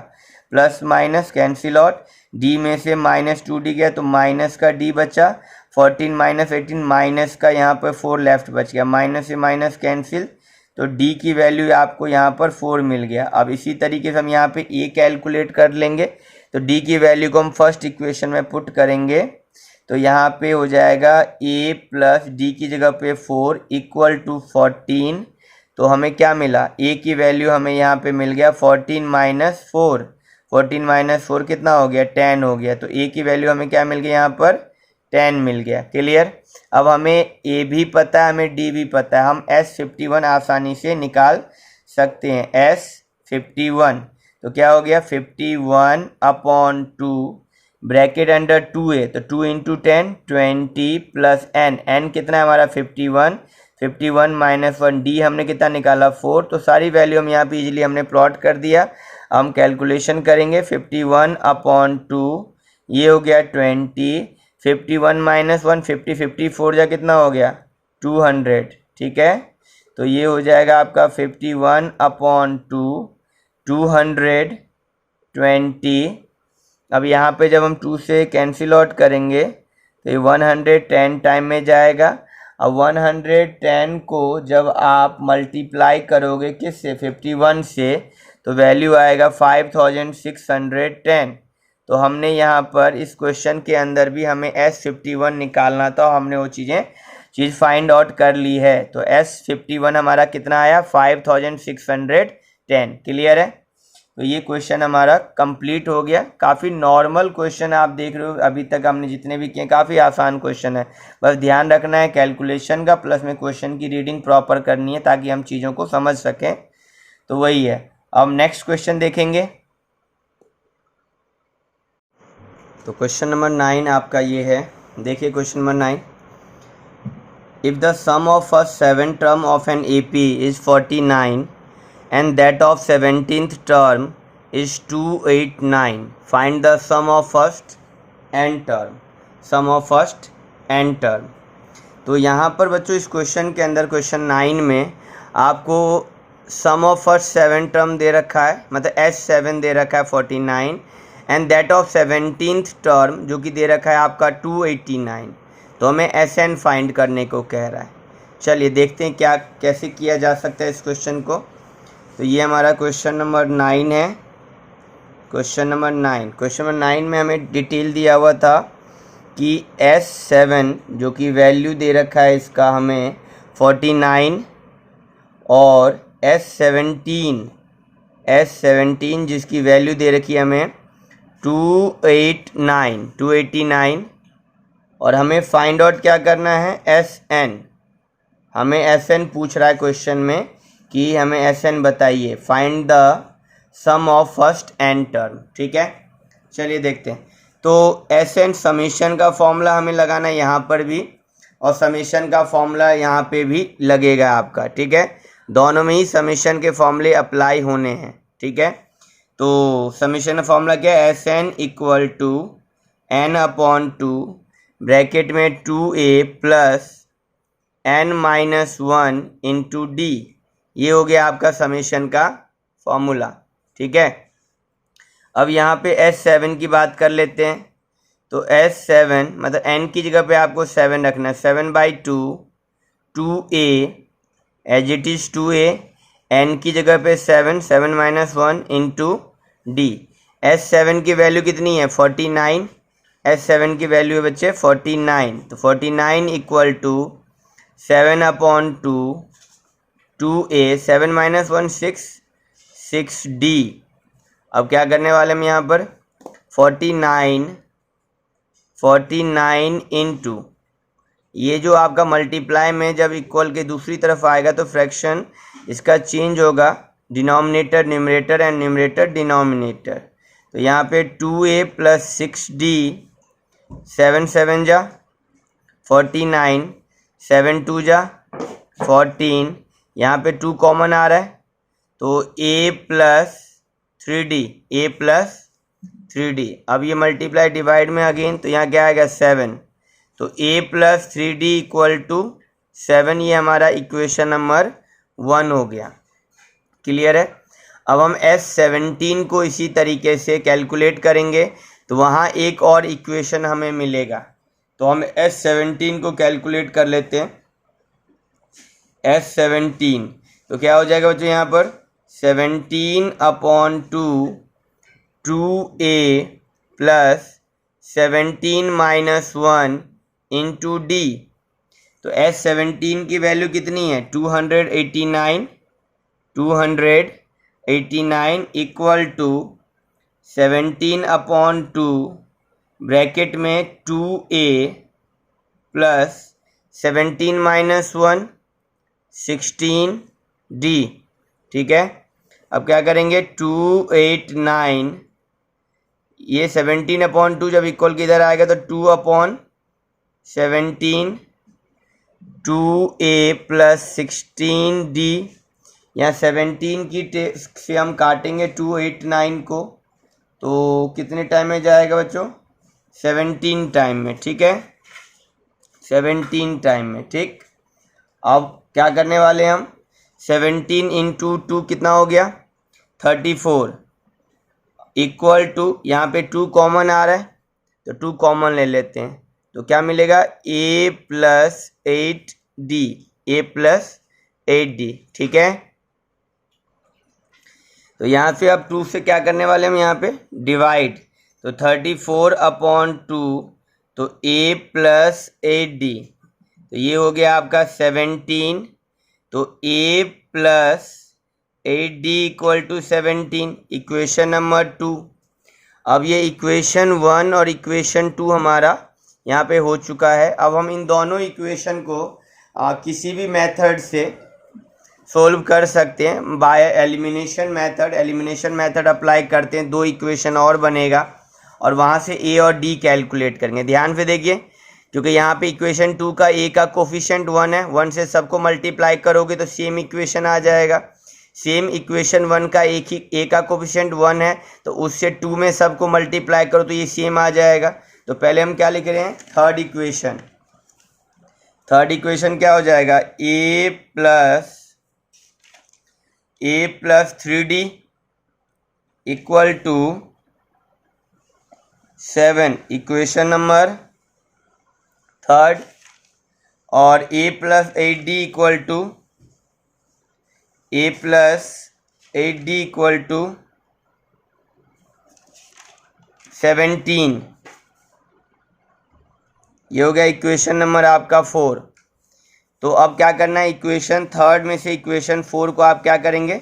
plus minus cancel out, D में से -2d गया तो माइनस का d बचा, 14 - 18 माइनस का यहाँ पर 4 लेफ्ट बच गया, माइनस से माइनस कैंसिल, तो d की वैल्यू आपको यहाँ पर 4 मिल गया। अब इसी तरीके से हम यहाँ पे a कैलकुलेट कर लेंगे, तो d की वैल्यू को हम फर्स्ट इक्वेशन में पुट करेंगे, तो यहाँ पे हो जाएगा a प्लस डी की जगह पे 4 इक्वल टू 14। तो हमें क्या मिला, a की वैल्यू हमें यहाँ पे मिल गया 14 - 4, 14 - 4 कितना हो गया, 10 हो गया। तो a की वैल्यू हमें क्या मिल गया, यहाँ पर 10 मिल गया। क्लियर। अब हमें a भी पता है, हमें d भी पता है, हम S51 आसानी से निकाल सकते हैं। S51 तो क्या हो गया, 51/2 ब्रैकेट अंडर 2a, तो 2 × 10 20 प्लस n कितना है हमारा 51, 51 - 1 d हमने कितना निकाला 4। तो सारी वैल्यू हम यहाँ पे इजीली हमने प्लॉट कर दिया। हम कैलकुलेशन करेंगे 51/2, ये हो गया 20, 51 - 1 50, 54 जा कितना हो गया 200, ठीक है। तो ये हो जाएगा आपका 51/2 220। अब यहाँ पे जब हम 2 से कैंसिल आउट करेंगे तो ये 110 टाइम में जाएगा। अब 110 को जब आप मल्टीप्लाई करोगे किससे, 51 से, तो वैल्यू आएगा 5610। तो हमने यहाँ पर इस क्वेश्चन के अंदर भी हमें S51 निकालना था, हमने वो चीज़ फाइंड आउट कर ली है। तो S51 हमारा कितना आया 5610। क्लियर है। तो ये क्वेश्चन हमारा कंप्लीट हो गया। काफ़ी नॉर्मल क्वेश्चन आप देख रहे हो, अभी तक हमने जितने भी किए काफ़ी आसान क्वेश्चन है। बस ध्यान रखना है कैलकुलेशन का, प्लस में क्वेश्चन की रीडिंग प्रॉपर करनी है ताकि हम चीज़ों को समझ सकें। तो वही है। अब नेक्स्ट क्वेश्चन देखेंगे। तो क्वेश्चन नंबर 9 आपका ये है, देखिए question number 9। If the sum of first 7 term of an AP is 49 and that of 17th term is 289, find the sum of first n term, sum of first n term। तो यहाँ पर बच्चों इस question के अंदर question 9 में आपको सम of first 7 term दे रखा है, मतलब S7 दे रखा है 49 and that of 17th term जो कि दे रखा है आपका 289। तो हमें SN फाइंड करने को कह रहा है। चलिए देखते हैं क्या कैसे किया जा सकता है इस क्वेश्चन को। तो ये हमारा क्वेश्चन नंबर 9 है। क्वेश्चन नंबर 9 में हमें डिटेल दिया हुआ था कि S7 जो कि वैल्यू दे रखा है इसका हमें 49 और S17 जिसकी वैल्यू दे रखी है हमें 289 और हमें फाइंड आउट क्या करना है SN। हमें SN पूछ रहा है क्वेश्चन में कि हमें SN बताइए, find the sum of first n term. ठीक है, चलिए देखते हैं। तो SN समीशन का फॉर्मूला हमें लगाना है यहाँ पर भी और समीशन का फॉर्मूला यहाँ पे भी लगेगा आपका। ठीक है, दोनों में ही समीशन के फॉर्मूले अप्लाई होने हैं। ठीक है, तो समीशन का फॉर्मूला क्या है, SN equal to n/2 bracket में 2a plus n-1 into D. ये हो गया आपका समीशन का फॉर्मूला। ठीक है, अब यहाँ पे S7 की बात कर लेते हैं। तो S7 मतलब n की जगह पे आपको 7 रखना है, 7/2 2a as it is 2a, n की जगह पे 7 7-1 इंटू डी। S7 की वैल्यू कितनी है 49, S7 की वैल्यू है बच्चे 49। तो 49 इक्वल टू 7/2 2a 7-1 6d। अब क्या करने वाले हम यहाँ पर 49 इंटू ये जो आपका मल्टीप्लाई में जब इक्वल के दूसरी तरफ आएगा तो फ्रैक्शन इसका चेंज होगा, denominator numerator and numerator denominator. तो यहाँ पे 2a प्लस 6d 7 7 जा 49 7 2 जा 14, यहाँ पे 2 कॉमन आ रहा है तो a plus 3d, a plus 3d। अब ये मल्टीप्लाई डिवाइड में अगेन, तो यहाँ क्या आएगा 7, तो a plus 3d equal to 7, ये हमारा इक्वेशन नंबर 1 हो गया। क्लियर है। अब हम S17 को इसी तरीके से कैलकुलेट करेंगे, तो वहाँ एक और इक्वेशन हमें मिलेगा, तो हम S17 को कैलकुलेट कर लेते हैं। S17 तो क्या हो जाएगा बच्चों, यहाँ पर 17/2 2a plus 17 minus 1 into d. तो S17 की वैल्यू कितनी है 289 इक्वल टू 17/2 ब्रैकेट में 2a प्लस 17 माइनस 1 16d। ठीक है। अब क्या करेंगे 289, ये 17/2 जब इक्वल किधर आएगा तो 2/17 2a प्लस 16d। यहाँ 17 की से हम काटेंगे 289 को, तो कितने टाइम में जाएगा बच्चों 17 टाइम में। ठीक है, 17 टाइम में। ठीक, अब क्या करने वाले हम 17 इंटू 2 कितना हो गया 34 इक्वल टू, यहाँ पे 2 कॉमन आ रहा है तो 2 कॉमन ले लेते हैं, तो क्या मिलेगा a plus 8d, a plus 8d। ठीक है, तो यहाँ से अब 2 से क्या करने वाले हम यहाँ पे डिवाइड, तो 34/2 तो a प्लस 8d, तो ये हो गया आपका 17, तो a plus 8d equal to 17, equation number 2। अब ये इक्वेशन 1 और इक्वेशन 2 हमारा यहाँ पे हो चुका है। अब हम इन दोनों इक्वेशन को किसी भी मेथड से सोल्व कर सकते हैं by elimination method. Elimination method apply करते हैं, 2 इक्वेशन और बनेगा और वहाँ से a और d कैलकुलेट करेंगे। ध्यान से देखिए, क्योंकि यहाँ पे इक्वेशन 2 का a का कोफिशिएंट 1 है, 1 से सबको मल्टीप्लाई करोगे तो सेम इक्वेशन आ जाएगा। सेम इक्वेशन 1 का एक ही a का कोफिशिएंट 1 है, तो उससे 2 में सबको मल्टीप्लाई करो तो ये सेम आ जाएगा। तो पहले हम क्या लिख रहे हैं थर्ड इक्वेशन। थर्ड इक्वेशन क्या हो जाएगा a plus 3d equal to 7, equation number third. और a plus 8d equal to 17, ये हो गया इक्वेशन नंबर आपका 4। तो अब क्या करना है, इक्वेशन थर्ड में से इक्वेशन 4 को आप क्या करेंगे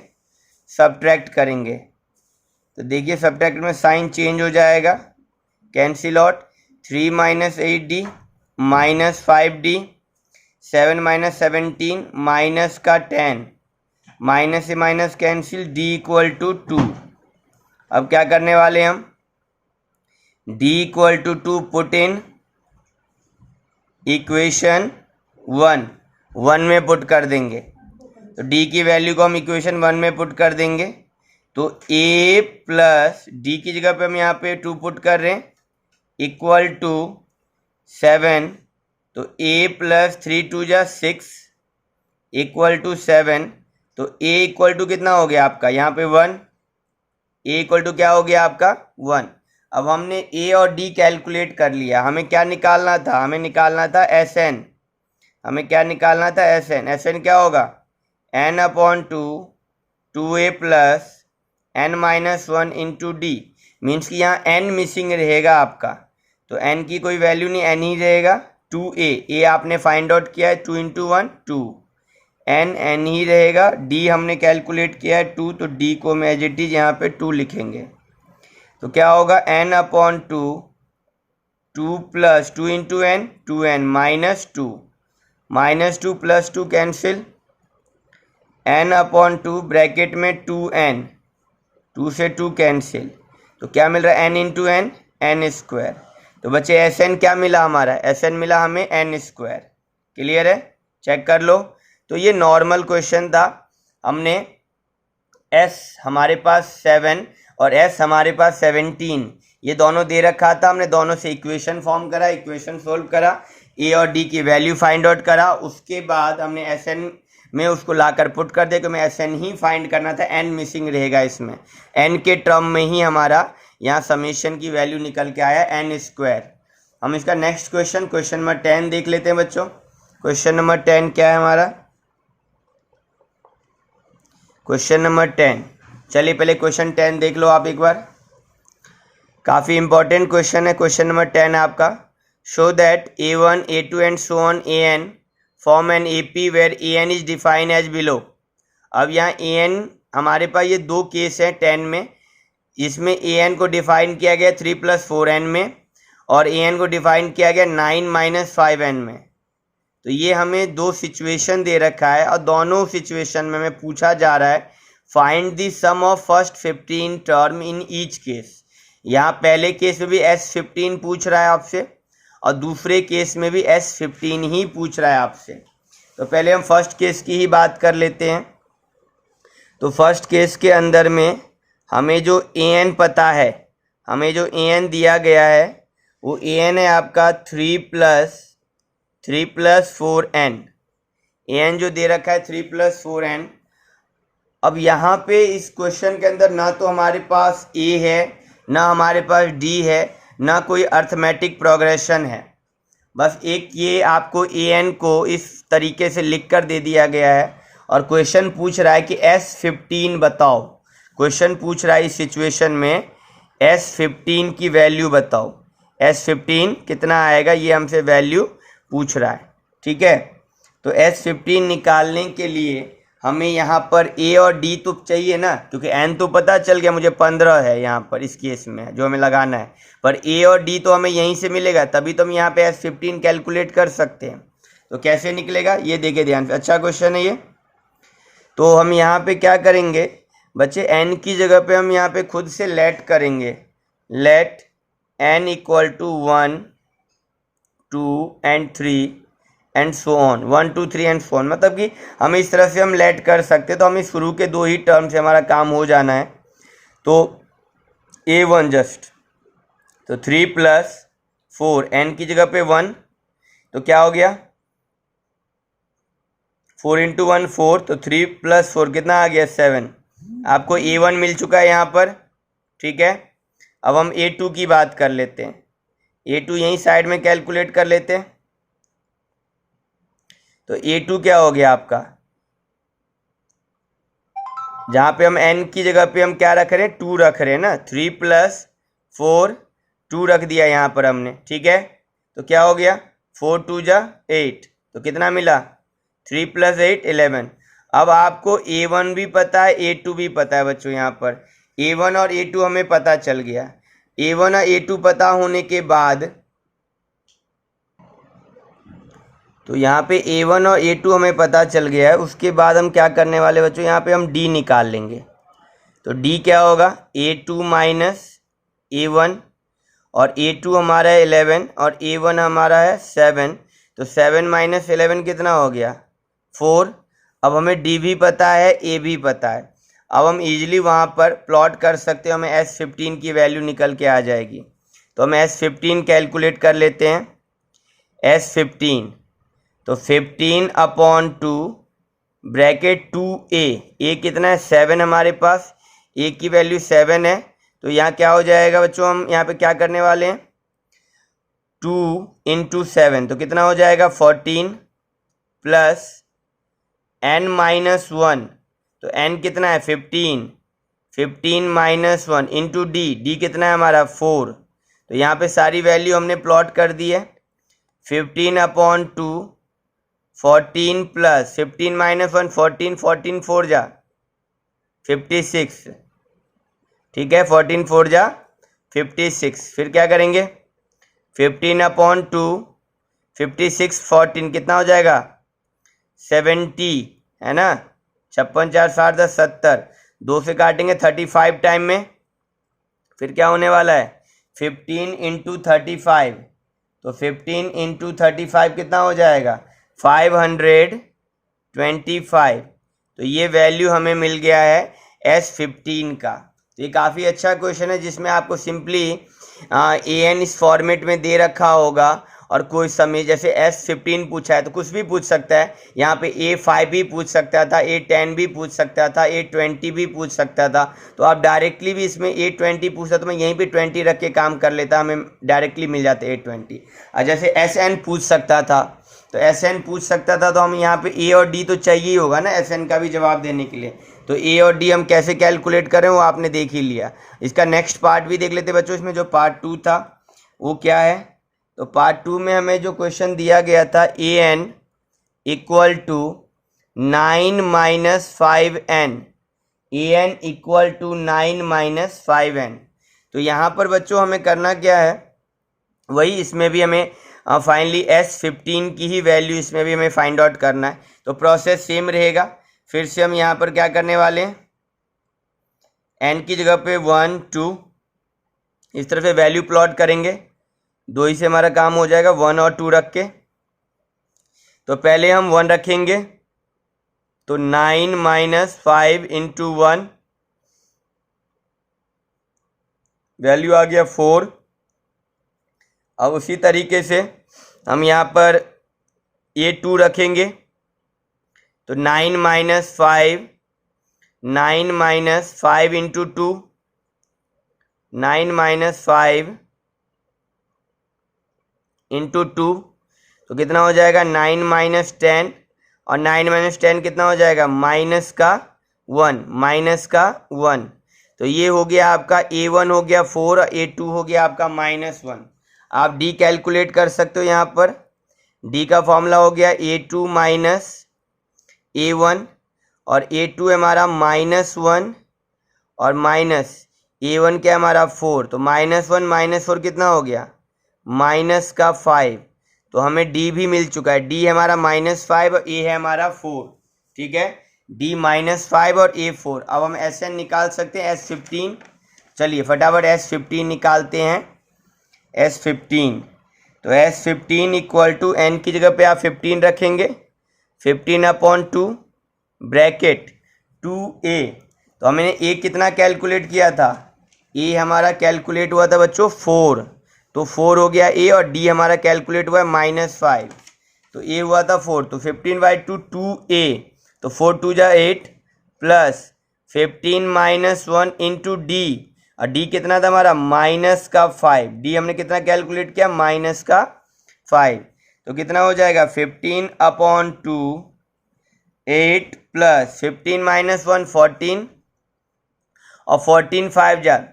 सब्ट्रैक्ट करेंगे। तो देखिए सब्ट्रैक्ट में साइन चेंज हो जाएगा, cancel out, 3 minus 8d minus 5d, 7 minus 17 minus का 10, माइनस से minus cancel, d equal to 2। अब क्या करने वाले हम d equal to 2 put in equation 1 में पुट कर देंगे। तो d की वैल्यू को हम इक्वेशन 1 में पुट कर देंगे, तो a प्लस d की जगह पे हम यहाँ पे 2 पुट कर रहे हैं इक्वल टू 7, तो a प्लस 3 2 जा 6 इक्वल टू 7, तो a इक्वल टू कितना हो गया आपका यहाँ पे 1, a इक्वल टू क्या हो गया आपका 1। अब हमने a और d कैलकुलेट कर लिया, हमें क्या निकालना था, हमें निकालना था Sn। हमें क्या निकालना था Sn। Sn क्या होगा n/2 2a plus n minus 1 into D, means कि यहाँ n मिसिंग रहेगा आपका, तो n की कोई वैल्यू नहीं, n ही रहेगा। 2a, a आपने फाइंड आउट किया है, 2 इंटू 1 2, n ही रहेगा। d हमने कैलकुलेट किया है 2, तो d को हम एज इट इज यहाँ पे 2 लिखेंगे। तो क्या होगा n/2 2 plus 2 into n 2n minus 2 plus 2 cancel, n/2 bracket में 2n, 2 से 2 कैंसिल, तो क्या मिल रहा है n इंटू n स्क्वायर। तो बच्चे Sn क्या मिला हमारा, Sn मिला हमें n स्क्वायर। क्लियर है, चेक कर लो। तो ये नॉर्मल क्वेश्चन था, हमने s हमारे पास 7 और s हमारे पास 17 ये दोनों दे रखा था, हमने दोनों से इक्वेशन फॉर्म करा, इक्वेशन सोल्व करा, a और d की वैल्यू फाइंड आउट करा, उसके बाद हमने Sn में उसको लाकर पुट कर दिया, क्योंकि Sn ही फाइंड करना था, n मिसिंग रहेगा इसमें, n के टर्म में ही हमारा यहाँ समेशन की वैल्यू निकल के आया n स्क्वायर। हम इसका नेक्स्ट क्वेश्चन नंबर 10 देख लेते हैं बच्चों। क्वेश्चन नंबर 10 क्या है हमारा, क्वेश्चन नंबर 10, चलिए पहले क्वेश्चन 10 देख लो आप एक बार, काफ़ी इंपॉर्टेंट क्वेश्चन है क्वेश्चन नंबर 10 आपका। Show that a1 a2 and so on an form an AP where an is defined as below. अब यहाँ an हमारे पास ये दो केस हैं 10 में, इसमें an को डिफाइन किया गया 3 + 4n में, और an को डिफाइन किया गया 9 - 5n में। तो ये हमें दो सिचुएशन दे रखा है, और दोनों सिचुएशन में हमें पूछा जा रहा है find the sum of first 15 term in each case. यहाँ पहले केस में भी S15 पूछ रहा है आपसे, और दूसरे केस में भी S15 ही पूछ रहा है आपसे। तो पहले हम फर्स्ट केस की ही बात कर लेते हैं। तो फर्स्ट केस के अंदर में हमें जो an पता है, हमें जो an दिया गया है वो an है आपका 3 + 4n, an जो दे रखा है 3 + 4n। अब यहाँ पे इस क्वेश्चन के अंदर ना तो हमारे पास a है, ना हमारे पास d है, ना कोई अर्थमेटिक प्रोग्रेशन है, बस एक ये आपको an को इस तरीके से लिख कर दे दिया गया है, और क्वेश्चन पूछ रहा है कि S15 बताओ। क्वेश्चन पूछ रहा है इस सिचुएशन में S15 की वैल्यू बताओ, S15 कितना आएगा ये हमसे वैल्यू पूछ रहा है, ठीक है। तो S15 निकालने के लिए हमें यहाँ पर a और d तो चाहिए ना, क्योंकि n तो पता चल गया मुझे 15 है यहाँ पर इस केस में जो हमें लगाना है, पर a और d तो हमें यहीं से मिलेगा, तभी तो हम यहाँ पे S15 कैलकुलेट कर सकते हैं। तो कैसे निकलेगा ये देखिए ध्यान से, अच्छा क्वेश्चन है ये। तो हम यहाँ पे क्या करेंगे बच्चे, n की जगह पे हम यहाँ पे खुद से लेट करेंगे, let n = 1 2 and 3 and so on, 1 2 3 and so on, मतलब कि हम इस तरह से हम लेट कर सकते हैं। तो हम इस शुरू के दो ही टर्म से हमारा काम हो जाना है। तो a1 जस्ट, तो 3 + 4 n की जगह पे 1, तो क्या हो गया 4 × 1 4, तो 3 + 4 कितना आ गया 7। आपको a1 मिल चुका है यहाँ पर, ठीक है। अब हम a2 की बात कर लेते हैं, a2 यहीं साइड में कैलकुलेट कर लेते हैं। तो a2 क्या हो गया आपका, जहाँ पे हम n की जगह पे हम क्या रख रहे हैं 2 रख रहे हैं ना, 3 + 4 2 रख दिया यहाँ पर हमने, ठीक है। तो क्या हो गया 4 2 = 8, तो कितना मिला 3 + 8 11। अब आपको a1 भी पता है a2 भी पता है बच्चों, यहाँ पर a1 और a2 हमें पता चल गया। a1 और a2 पता होने के बाद तो यहाँ पे a1 और a2 हमें पता चल गया है, उसके बाद हम क्या करने वाले बच्चों, यहाँ पे हम d निकाल लेंगे। तो d क्या होगा a2 - a1, और a2 हमारा है 11 और a1 हमारा है 7, तो 7 - 11 कितना हो गया 4। अब हमें d भी पता है a भी पता है, अब हम इजीली वहाँ पर प्लॉट कर सकते हैं, हमें S15 की वैल्यू निकल के आ जाएगी। तो हम S15 कैलकुलेट कर लेते हैं, S15 तो 15/2 ब्रैकेट 2a कितना है 7 हमारे पास, a की वैल्यू 7 है। तो यहाँ क्या हो जाएगा बच्चों, हम यहाँ पे क्या करने वाले हैं 2 × 7, तो कितना हो जाएगा 14 + n - 1, तो n कितना है 15 15 - 1 इंटू d कितना है हमारा 4। तो यहाँ पे सारी वैल्यू हमने प्लॉट कर दी है, 15/2 14 + 15 - 1 14 14 4 जा 56, ठीक है 14 4 जा 56। फिर क्या करेंगे 15/2 56 14 कितना हो जाएगा 70, है ना, 56 4 60 10 70, 2 से काटेंगे 35 टाइम में, फिर क्या होने वाला है 15 × 35, तो 15 × 35 कितना हो जाएगा 525। तो ये वैल्यू हमें मिल गया है S15 का। तो ये काफ़ी अच्छा क्वेश्चन है जिसमें आपको सिंपली AN इस फॉर्मेट में दे रखा होगा और कोई समय जैसे S15 पूछा है तो कुछ भी पूछ सकता है। यहाँ पे A5 भी पूछ सकता था, A10 भी पूछ सकता था, A20 भी पूछ सकता था। तो आप डायरेक्टली भी इसमें A20 पूछता तो मैं यहीं पे 20 रख के काम कर लेता, हमें डायरेक्टली मिल जाते A20। और जैसे SN पूछ सकता था तो SN पूछ सकता था तो हम यहाँ पे A और D तो चाहिए ही होगा ना SN का भी जवाब देने के लिए। तो A और D हम कैसे कैलकुलेट करें वो आपने देख ही लिया। इसका नेक्स्ट पार्ट भी देख लेते बच्चों। इसमें जो पार्ट 2 था वो क्या है, तो पार्ट 2 में हमें जो क्वेश्चन दिया गया था AN equal to 9 minus 5N, AN equal to 9 minus 5N। तो यहाँ पर बच्चों हमें करना क्या है, वही इसमें भी हमें फाइनली S15 की ही वैल्यू इसमें भी हमें फाइंड आउट करना है। तो प्रोसेस सेम रहेगा। फिर से हम यहाँ पर क्या करने वाले हैं, N की जगह पे 1 2 इस तरह से वैल्यू प्लॉट करेंगे। 2 ही से हमारा काम हो जाएगा 1 और 2 रख के। तो पहले हम 1 रखेंगे तो 9 माइनस 5 इंटू 1 वैल्यू आ गया 4। अब उसी तरीके से हम यहाँ पर A2 रखेंगे तो 9 minus 5, 9 minus 5 into 2, 9 minus 5 into 2 तो कितना हो जाएगा 9 माइनस 10, और 9 माइनस 10 कितना हो जाएगा माइनस का 1, माइनस का 1। तो ये हो गया आपका A1 हो गया 4 और A2 हो गया आपका -1। आप D कैलकुलेट कर सकते हो। यहाँ पर D का फॉर्मूला हो गया A2 माइनस A1, और A2 है हमारा -1 और माइनस A1 क्या हमारा 4। तो -1 -4 कितना हो गया माइनस का 5। तो हमें D भी मिल चुका है। D है हमारा -5 और A है हमारा 4। ठीक है, D -5 और A 4। अब हम SN निकाल सकते हैं S15। चलिए फटाफट S15 निकालते हैं। S15 तो S15 इक्वल टू N की जगह पे आप 15 रखेंगे, 15/2 ब्रैकेट 2A। तो हमने A कितना कैलकुलेट किया था, A हमारा कैलकुलेट हुआ था बच्चों 4। तो 4 हो गया A, और D हमारा कैलकुलेट हुआ है -5। तो A हुआ था 4, तो 15/2 2A। तो 4 2 जा 8 प्लस 15 -1 इंटू D, और D कितना था हमारा माइनस का 5। D हमने कितना कैलकुलेट किया माइनस का 5। तो कितना हो जाएगा 15/2 8 प्लस 15 -1 14, और 14 5 जा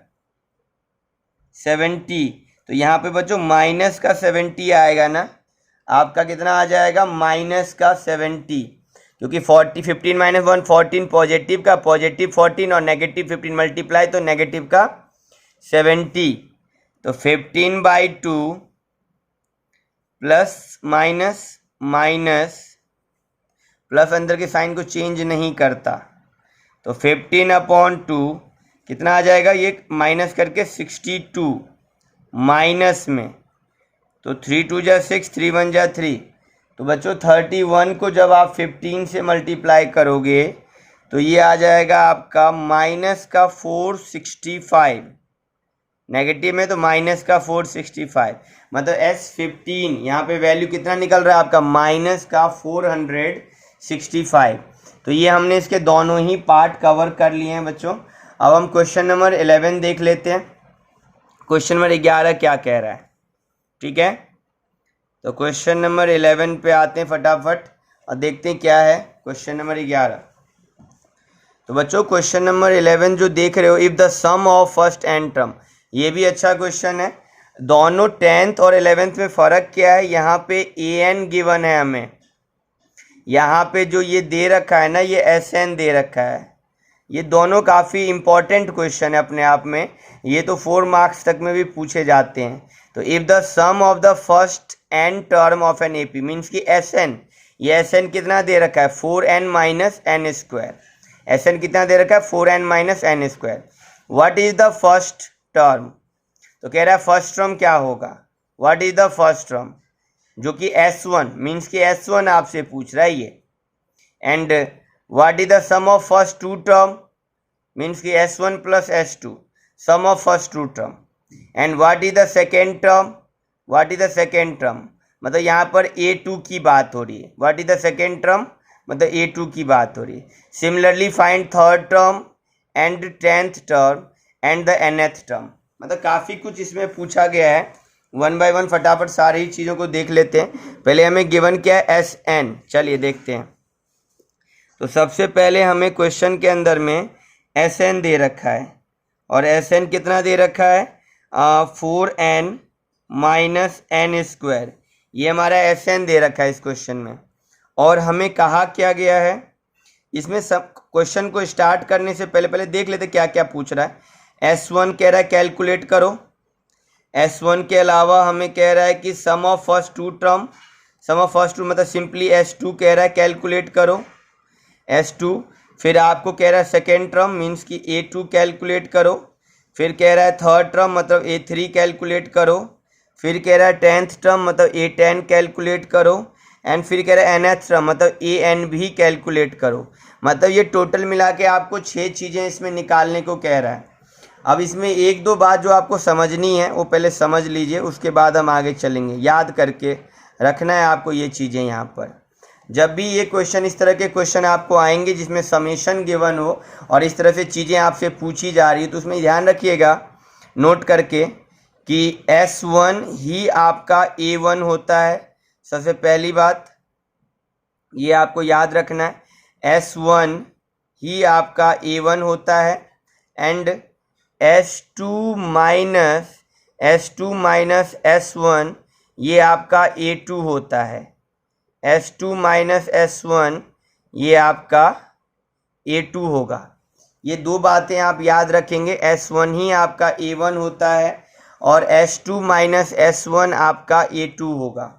70। तो यहाँ पे बच्चों माइनस का 70 आएगा ना, आपका कितना आ जाएगा माइनस का 70, क्योंकि 15 -1 14 पॉजिटिव का, पॉजिटिव 14 और नेगेटिव 15 मल्टीप्लाई तो नेगेटिव का 70। तो 15/2 प्लस माइनस माइनस प्लस अंदर के साइन को चेंज नहीं करता। तो 15/2 कितना आ जाएगा, ये माइनस करके 62 माइनस में। तो 3 2 जा 6, 3 1 जा 3। तो बच्चों 31 को जब आप 15 से मल्टीप्लाई करोगे तो ये आ जाएगा आपका माइनस का 465। नेगेटिव में तो माइनस का 465, मतलब S15 यहाँ पे वैल्यू कितना निकल रहा है आपका माइनस का 465। तो ये हमने इसके दोनों ही पार्ट कवर कर लिए हैं बच्चों। अब हम क्वेश्चन नंबर 11 देख लेते हैं। क्वेश्चन नंबर 11 क्या कह रहा है, ठीक है। तो क्वेश्चन नंबर 11 पे आते हैं फटाफट और देखते हैं क्या है क्वेश्चन नंबर 11। तो बच्चों क्वेश्चन नंबर 11 जो देख रहे हो, if the sum of first n term, ये भी अच्छा क्वेश्चन है। दोनों 10th और 11th में फ़र्क क्या है, यहाँ पे AN गिवन है हमें, यहाँ पे जो ये दे रखा है ना ये SN दे रखा है। ये दोनों काफ़ी इम्पॉर्टेंट क्वेश्चन है अपने आप में, ये तो 4 मार्क्स तक में भी पूछे जाते हैं। तो if the sum of the first n term of an AP means कि SN, ये SN कितना दे रखा है 4n minus n square. SN कितना दे रखा है 4n minus n square. What is the first term, तो कह रहा है फर्स्ट टर्म क्या होगा, what is the first term. जो कि S1 मीन्स कि S1 आपसे पूछ रहा है ये। And what is the sum of first two term means कि S1 plus S2 sum of first two term. And what is the second term, what is the second term मतलब यहाँ पर A2 की बात हो रही है। What is the second term मतलब A2 की बात हो रही है। Similarly find third term and 10th term and the nth term. मतलब काफ़ी कुछ इसमें पूछा गया है। वन बाय वन फटाफट सारी चीज़ों को देख लेते हैं। पहले हमें गिवन क्या है Sn, चलिए देखते हैं। तो सबसे पहले हमें क्वेश्चन के अंदर में Sn दे रखा है और Sn कितना दे रखा है 4n माइनस n स्क्वायर, ये हमारा Sn दे रखा है इस क्वेश्चन में। और हमें कहा क्या गया है इसमें, सब क्वेश्चन को स्टार्ट करने से पहले देख लेते क्या क्या पूछ रहा है। S1 कह रहा है कैलकुलेट करो। S1 के अलावा हमें कह रहा है कि sum of first two term, sum of first two मतलब सिंपली S2 कह रहा है कैलकुलेट करो S2। फिर आपको कह रहा है सेकेंड टर्म मीन्स कि A2 कैलकुलेट करो। फिर कह रहा है थर्ड टर्म मतलब A3 कैलकुलेट करो। फिर कह रहा है 10th टर्म मतलब A10 कैलकुलेट करो। एंड फिर कह रहा है nth टर्म मतलब AN भी कैलकुलेट करो। मतलब ये टोटल मिला के आपको 6 चीज़ें इसमें निकालने को कह रहा है। अब इसमें एक दो बात जो आपको समझनी है वो पहले समझ लीजिए, उसके बाद हम आगे चलेंगे। याद करके रखना है आपको ये चीज़ें यहाँ पर। जब भी ये क्वेश्चन, इस तरह के क्वेश्चन आपको आएंगे जिसमें समेशन गिवन हो और इस तरह से चीज़ें आपसे पूछी जा रही है, तो उसमें ध्यान रखिएगा नोट करके कि S1 ही आपका A1 होता है। सबसे पहली बात ये आपको याद रखना है, S1 ही आपका A1 होता है। एंड S2 माइनस S1 ये आपका A2 होता है। S2 माइनस S1 ये आपका A2 होगा। ये दो बातें आप याद रखेंगे। S1 ही आपका A1 होता है और S2 माइनस S1 आपका A2 होगा।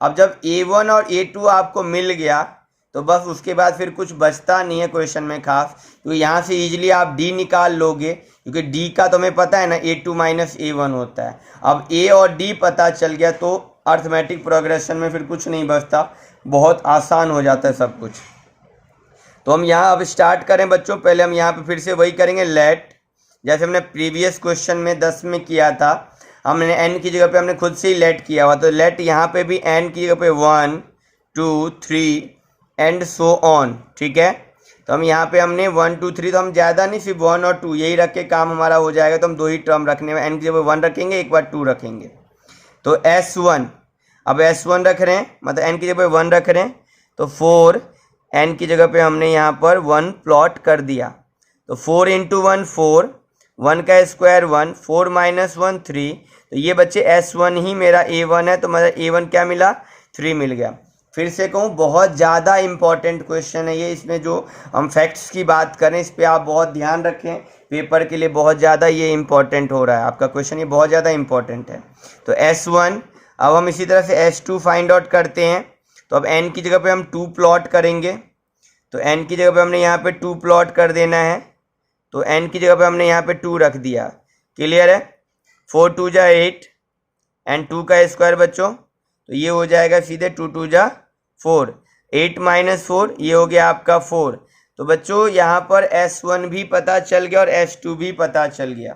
अब जब A1 और A2 आपको मिल गया तो बस उसके बाद फिर कुछ बचता नहीं है क्वेश्चन में खास। तो यहाँ से इजीली आप D निकाल लोगे, क्योंकि D का तो हमें पता है ना A2 माइनस A1 होता है। अब A और D पता चल गया तो अर्थमेटिक प्रोग्रेशन में फिर कुछ नहीं बचता, बहुत आसान हो जाता है सब कुछ। तो हम यहाँ अब स्टार्ट करें बच्चों। पहले हम यहाँ पे फिर से वही करेंगे लेट, जैसे हमने प्रीवियस क्वेश्चन में 10 में किया था। हमने n की जगह पे हमने खुद से ही लेट किया हुआ, तो लेट यहाँ पे भी n की जगह पे 1 2 3 एंड सो ऑन। ठीक है, तो हम यहाँ पे हमने 1 2 3, तो हम ज़्यादा नहीं, सिर्फ 1 और 2 यही रख के काम हमारा हो जाएगा। तो हम दो ही टर्म रखने में, n की जगह 1 रखेंगे, एक बार 2 रखेंगे। तो S1, अब S1 रख रहे हैं मतलब n की जगह पे 1 रख रहे हैं, तो 4 n की जगह पे हमने यहाँ पर 1 प्लॉट कर दिया। तो 4 इंटू 1 4, 1 का स्क्वायर 1, 4 माइनस 1 3। तो ये बच्चे S1 ही मेरा A1 है, तो मेरा A1 क्या मिला 3 मिल गया। फिर से कहूँ बहुत ज़्यादा इम्पॉर्टेंट क्वेश्चन है ये। इसमें जो हम फैक्ट्स की बात करें इस पर आप बहुत ध्यान रखें, पेपर के लिए बहुत ज़्यादा ये इम्पॉर्टेंट हो रहा है आपका क्वेश्चन, ये बहुत ज़्यादा इम्पॉर्टेंट है। तो S1, अब हम इसी तरह से S2 फाइंड आउट करते हैं। तो अब n की जगह पे हम 2 प्लॉट करेंगे। तो n की जगह पे हमने यहाँ पे 2 प्लॉट कर देना है। तो n की जगह पे हमने यहाँ पे 2 रख दिया। क्लियर है, 4 2 जा 8 एंड 2 का स्क्वायर बच्चों, तो ये हो जाएगा सीधे 2 2 जा 4, 8 माइनस 4 ये हो गया आपका 4। तो बच्चों यहाँ पर S1 भी पता चल गया और S2 भी पता चल गया।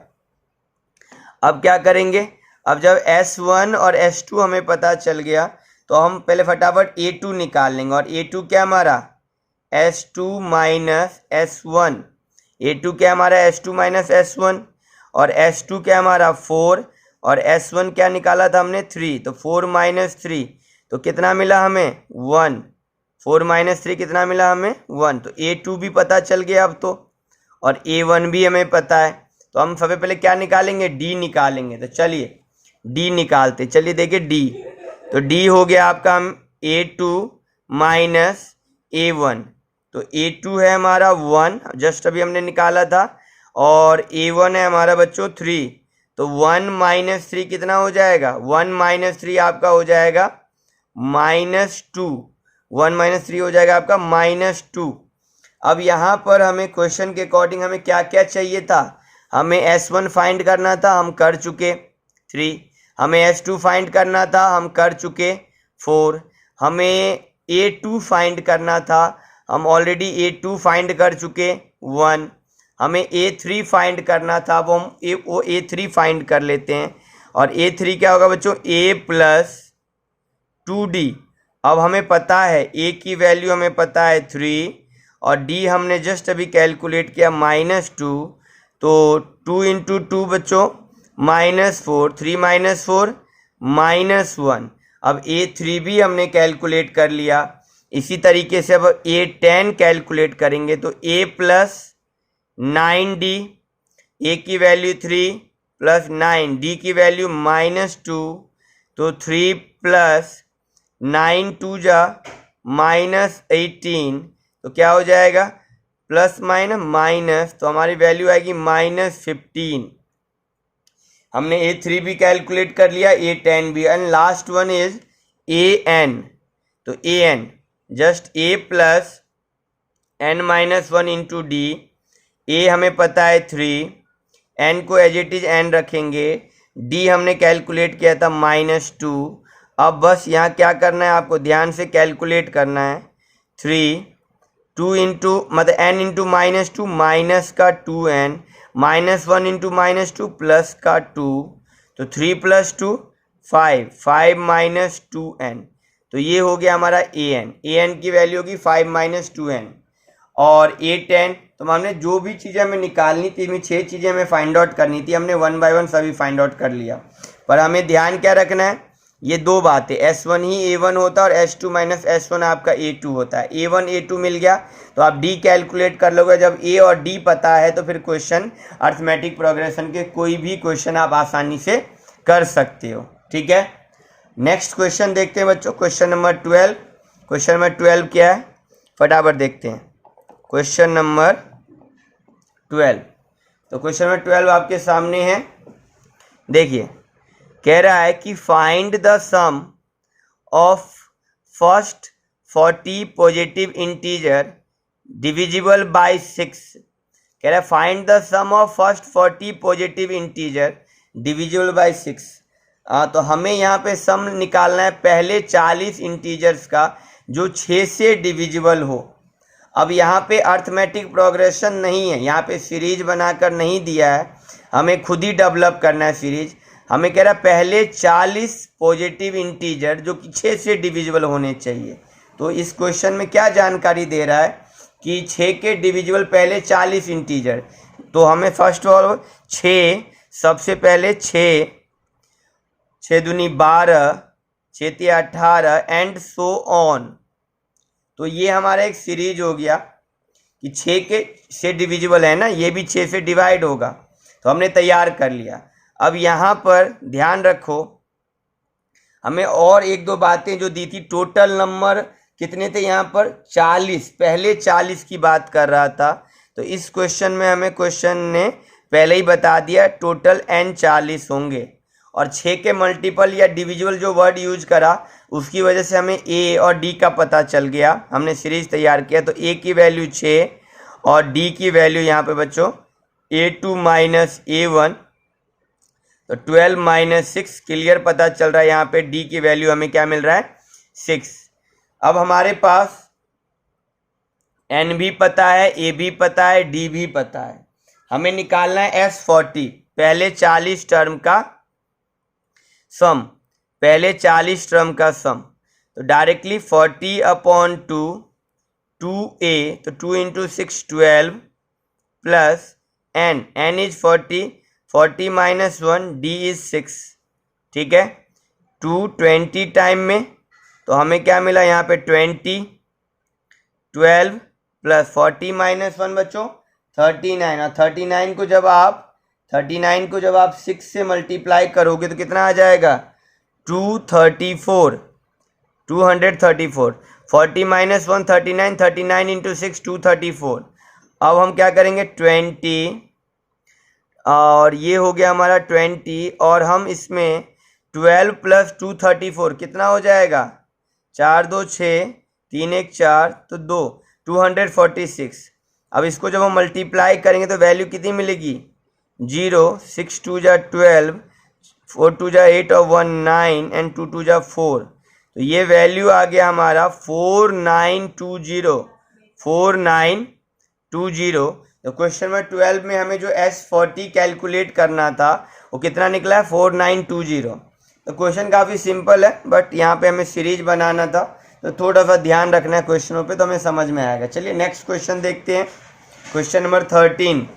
अब क्या करेंगे, अब जब S1 और S2 हमें पता चल गया तो हम पहले फटाफट A2 निकाल लेंगे। और A2 क्या हमारा S2 माइनस S1, A2 क्या हमारा S2 माइनस S1, और S2 क्या हमारा 4, और S1 क्या निकाला था हमने 3। तो 4 माइनस 3 तो कितना मिला हमें 1, 4 माइनस 3 कितना मिला हमें 1। तो A2 भी पता चल गया अब तो, और A1 भी हमें पता है। तो हम सबसे पहले क्या निकालेंगे D निकालेंगे। तो चलिए D निकालते, चलिए देखिए D, तो D हो गया आपका हम A2 माइनस A1। तो A2 है हमारा 1, जस्ट अभी हमने निकाला था, और A1 है हमारा बच्चों 3। तो 1 माइनस 3 कितना हो जाएगा, 1 माइनस 3 आपका हो जाएगा -2, 1 माइनस 3 हो जाएगा आपका -2। अब यहाँ पर हमें क्वेश्चन के अकॉर्डिंग हमें क्या क्या चाहिए था, हमें S1 फाइंड करना था, हम कर चुके 3। हमें S2 फाइंड करना था, हम कर चुके 4। हमें A2 फाइंड करना था, हम ऑलरेडी A2 फाइंड कर चुके 1। हमें A3 फाइंड करना था, वो हम A3 फाइंड कर लेते हैं। और A3 क्या होगा बच्चों, A प्लस 2D। अब हमें पता है A की वैल्यू हमें पता है 3 और D हमने जस्ट अभी कैलकुलेट किया -2। तो 2 इंटू 2 बच्चों -4, 3 - 4 -1। अब A3 भी हमने कैलकुलेट कर लिया। इसी तरीके से अब A10 कैलकुलेट करेंगे तो A प्लस 9D, A की वैल्यू 3 प्लस 9, D की वैल्यू -2, तो 3 प्लस 9 2 जा -18, तो क्या हो जाएगा प्लस माइनस, तो हमारी वैल्यू आएगी -15। हमने A3 भी कैलकुलेट कर लिया, A10 भी, and last one is AN। तो AN just A plus n-1 into D। A हमें पता है 3, n को एज इट इज n रखेंगे, D हमने कैलकुलेट किया था -2। अब बस यहाँ क्या करना है, आपको ध्यान से कैलकुलेट करना है। 3 2 इंटू मतलब n इंटू -2 माइनस का 2n, -1 इंटू -2 प्लस का 2, तो 3 प्लस 2 5, 5 माइनस 2n, तो ये हो गया हमारा an की वैल्यू होगी 5 - 2n। और A10 तो हमने जो भी चीज़ें हमें निकालनी थी, हमें 6 चीज़ें हमें फाइंड आउट करनी थी, हमने 1 बाय 1 सभी फाइंड आउट कर लिया। पर हमें ध्यान क्या रखना है, ये दो बातें, S1 ही A1 होता है और S2 माइनस S1 आपका A2 होता है। A1 A2 मिल गया तो आप D कैलकुलेट कर लोगे। जब A और D पता है तो फिर क्वेश्चन अर्थमेटिक प्रोग्रेशन के कोई भी क्वेश्चन आप आसानी से कर सकते हो। ठीक है, नेक्स्ट क्वेश्चन देखते हैं बच्चों, क्वेश्चन नंबर 12। क्वेश्चन नंबर 12 क्या है, फटाफट देखते हैं। क्वेश्चन नंबर 12, तो क्वेश्चन नंबर 12 आपके सामने है। देखिए कह रहा है कि find the sum of first 40 positive integer divisible by 6। कह रहा है find the sum of first 40 positive integer divisible by 6। तो हमें यहाँ पे सम निकालना है पहले 40 इंटीजर्स का जो 6 से डिविजिबल हो। अब यहाँ पे अर्थमेटिक प्रोग्रेशन नहीं है, यहाँ पे सीरीज बनाकर नहीं दिया है, हमें खुद ही डेवलप करना है सीरीज। हमें कह रहा है पहले 40 पॉजिटिव इंटीजर जो कि 6 से डिविजिबल होने चाहिए। तो इस क्वेश्चन में क्या जानकारी दे रहा है कि 6 के डिविजिबल पहले 40 इंटीजर, तो हमें फर्स्ट ऑफ ऑल 6, सबसे पहले 6 दूनी 12, 6 तिया 18 एंड सो ऑन। तो ये हमारा एक सीरीज हो गया कि 6 के से डिविजिबल है ना, ये भी 6 से डिवाइड होगा, तो हमने तैयार कर लिया। अब यहाँ पर ध्यान रखो, हमें और एक दो बातें जो दी थी, टोटल नंबर कितने थे यहाँ पर 40, पहले 40 की बात कर रहा था। तो इस क्वेश्चन में हमें क्वेश्चन ने पहले ही बता दिया टोटल n 40 होंगे, और 6 के मल्टीपल या डिविजिबल जो वर्ड यूज करा उसकी वजह से हमें A और D का पता चल गया। हमने सीरीज तैयार किया, तो A की वैल्यू 6 और D की वैल्यू यहाँ पे बच्चों A2 माइनस A1, तो 12 माइनस 6 क्लियर पता चल रहा है। यहाँ पे D की वैल्यू हमें क्या मिल रहा है 6। अब हमारे पास N भी पता है, A भी पता है, D भी पता है, हमें निकालना है S40 पहले 40 टर्म का सम, पहले 40 टर्म का सम। तो डायरेक्टली 40/2 2A, तो 2 into 6 12 plus n is 40, 40 minus 1 D is 6। ठीक है, 220 टाइम में, तो हमें क्या मिला यहाँ पे 20, 12 प्लस 40 माइनस 1 बच्चों 39, और 39 को जब आप 6 से मल्टीप्लाई करोगे तो कितना आ जाएगा 234, 234। 40 माइनस 1 39, 39 इंटू 6 234। अब हम क्या करेंगे 20, और ये हो गया हमारा 20, और हम इसमें 12 प्लस 234 कितना हो जाएगा 4 2 6, 3 1 4, तो 2 246। अब इसको जब हम मल्टीप्लाई करेंगे तो वैल्यू कितनी मिलेगी 0, 6 2 जा 12, 4 2 जा 8 और 1 9 एंड 2 2 जा 4, तो ये वैल्यू आ गया हमारा 4920। तो क्वेश्चन नंबर 12 में हमें जो S40 कैलकुलेट करना था वो कितना निकला है 4920। तो क्वेश्चन काफ़ी सिंपल है, बट यहाँ पे हमें सीरीज बनाना था तो थोड़ा सा ध्यान रखना है क्वेश्चनों पे, तो हमें समझ में आएगा। चलिए नेक्स्ट क्वेश्चन देखते हैं, क्वेश्चन नंबर 13।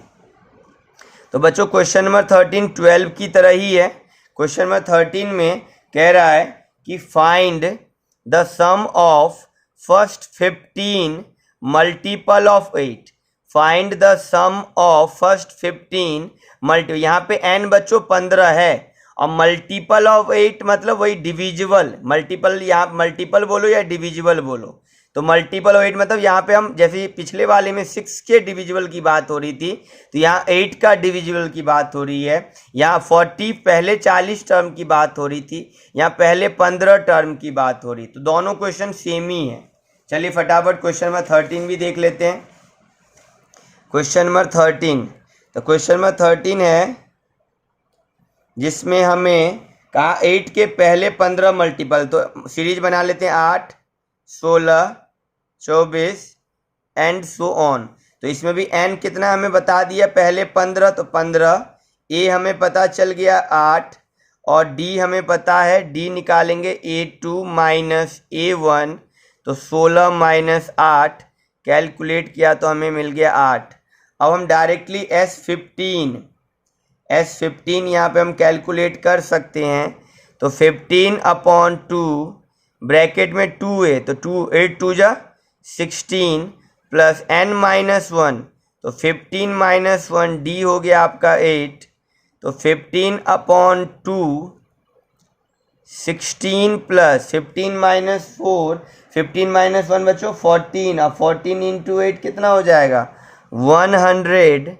तो बच्चों क्वेश्चन नंबर 13 12 की तरह ही है। क्वेश्चन नंबर 13 में कह रहा है कि find the sum of first 15 multiple of 8। Find the sum of first 15 multi, यहाँ पे n बच्चों 15 है और मल्टीपल ऑफ 8 मतलब वही डिविजिबल। मल्टीपल, यहाँ मल्टीपल बोलो या डिविजिबल बोलो, तो मल्टीपल ऑफ 8 मतलब यहाँ पे हम जैसे पिछले वाले में 6 के डिविजिबल की बात हो रही थी, तो यहाँ 8 का डिविजिबल की बात हो रही है। यहाँ 40 पहले 40 टर्म की बात हो रही थी, यहाँ पहले 15 टर्म की बात हो रही, तो दोनों क्वेश्चन सेम ही है। चलिए फटाफट क्वेश्चन नंबर 13 भी देख लेते हैं। क्वेश्चन नंबर 13, तो क्वेश्चन नंबर 13 है जिसमें हमें कहा 8 के पहले 15 मल्टीपल, तो सीरीज बना लेते हैं 8, 16, 24 एंड सो ऑन। तो इसमें भी n कितना हमें बता दिया, पहले 15 तो 15, a हमें पता चल गया 8 और d हमें पता है, d निकालेंगे a2 माइनस a1, तो 16 माइनस 8 कैलकुलेट किया तो हमें मिल गया 8। अब हम डायरेक्टली S15 यहाँ पे हम कैलकुलेट कर सकते हैं, तो 15/2 ब्रैकेट में 2a, तो 8 2 जा 16 प्लस n माइनस 1, तो 15 माइनस 1 d हो गया आपका 8, तो 15/2 16 प्लस 15 माइनस 4, 15 माइनस 1 बच्चों 14, अब 14 इंटू 8 कितना हो जाएगा 112।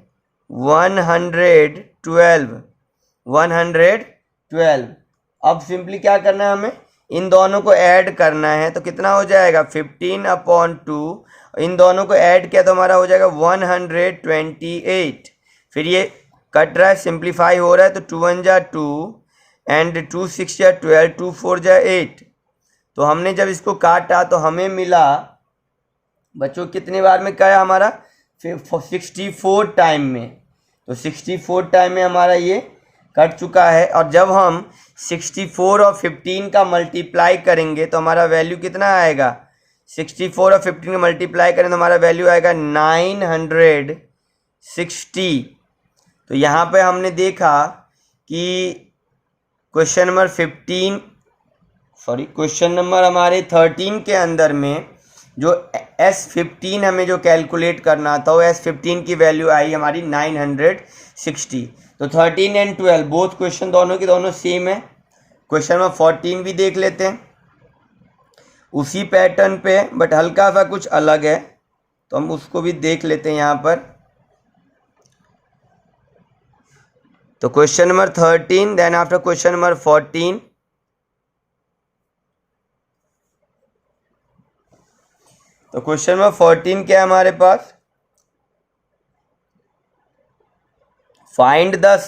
अब सिंपली क्या करना है, हमें इन दोनों को ऐड करना है, तो कितना हो जाएगा 15/2, इन दोनों को ऐड किया तो हमारा हो जाएगा 128। फिर ये कट रहा है, सिंप्लीफाई हो रहा है, तो 2 1 जा 2 एंड 2 6 जा 12, 2 4 जा 8। तो हमने जब इसको काटा तो हमें मिला बच्चों कितने बार में क्या हमारा 64 टाइम में, तो 64 टाइम में हमारा ये कट चुका है। और जब हम 64 और 15 का मल्टीप्लाई करेंगे तो हमारा वैल्यू कितना आएगा, 64 और 15 का मल्टीप्लाई करें तो हमारा वैल्यू आएगा 960। तो यहाँ पे हमने देखा कि क्वेश्चन नंबर हमारे 13 के अंदर में जो S15 हमें जो कैलकुलेट करना था, वो S15 की वैल्यू आई हमारी 960। तो 13 एंड 12 बोथ क्वेश्चन दोनों की दोनों सेम है। क्वेश्चन नंबर 14 भी देख लेते हैं, उसी पैटर्न पे बट हल्का सा कुछ अलग है, तो हम उसको भी देख लेते हैं यहाँ पर। तो question number 13 then after question number 14। तो क्वेश्चन नंबर 14 क्या है हमारे पास, find the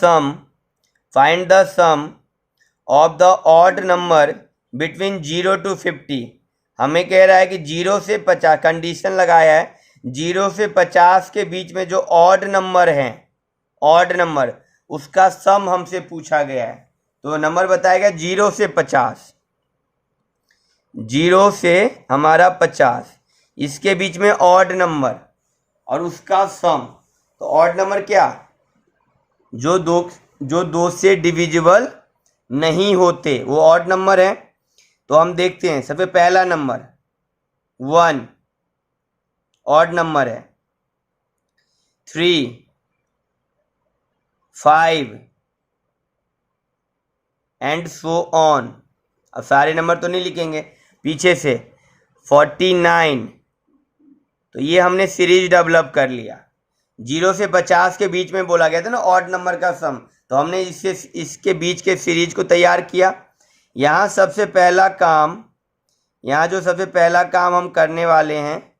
sum of the odd number between 0 to 50। हमें कह रहा है कि 0 से 50, कंडीशन लगाया है 0 से 50 के बीच में जो ऑड नंबर हैं, ऑड नंबर उसका सम हमसे पूछा गया है। तो नंबर बताएगा 0 से 50, 0 से हमारा 50, इसके बीच में ऑड नंबर और उसका सम। तो ऑड नंबर क्या, जो दो से डिविजिबल नहीं होते वो ऑड नंबर है। तो हम देखते हैं, सबसे पहला नंबर 1 ऑड नंबर है, 3 5 एंड सो ऑन। अब सारे नंबर तो नहीं लिखेंगे, पीछे से 49। तो ये हमने सीरीज डेवलप कर लिया। 0 से 50 के बीच में बोला गया था ना ऑड नंबर का सम, तो हमने इसके बीच के सीरीज को तैयार किया। यहाँ सबसे पहला काम हम करने वाले हैं,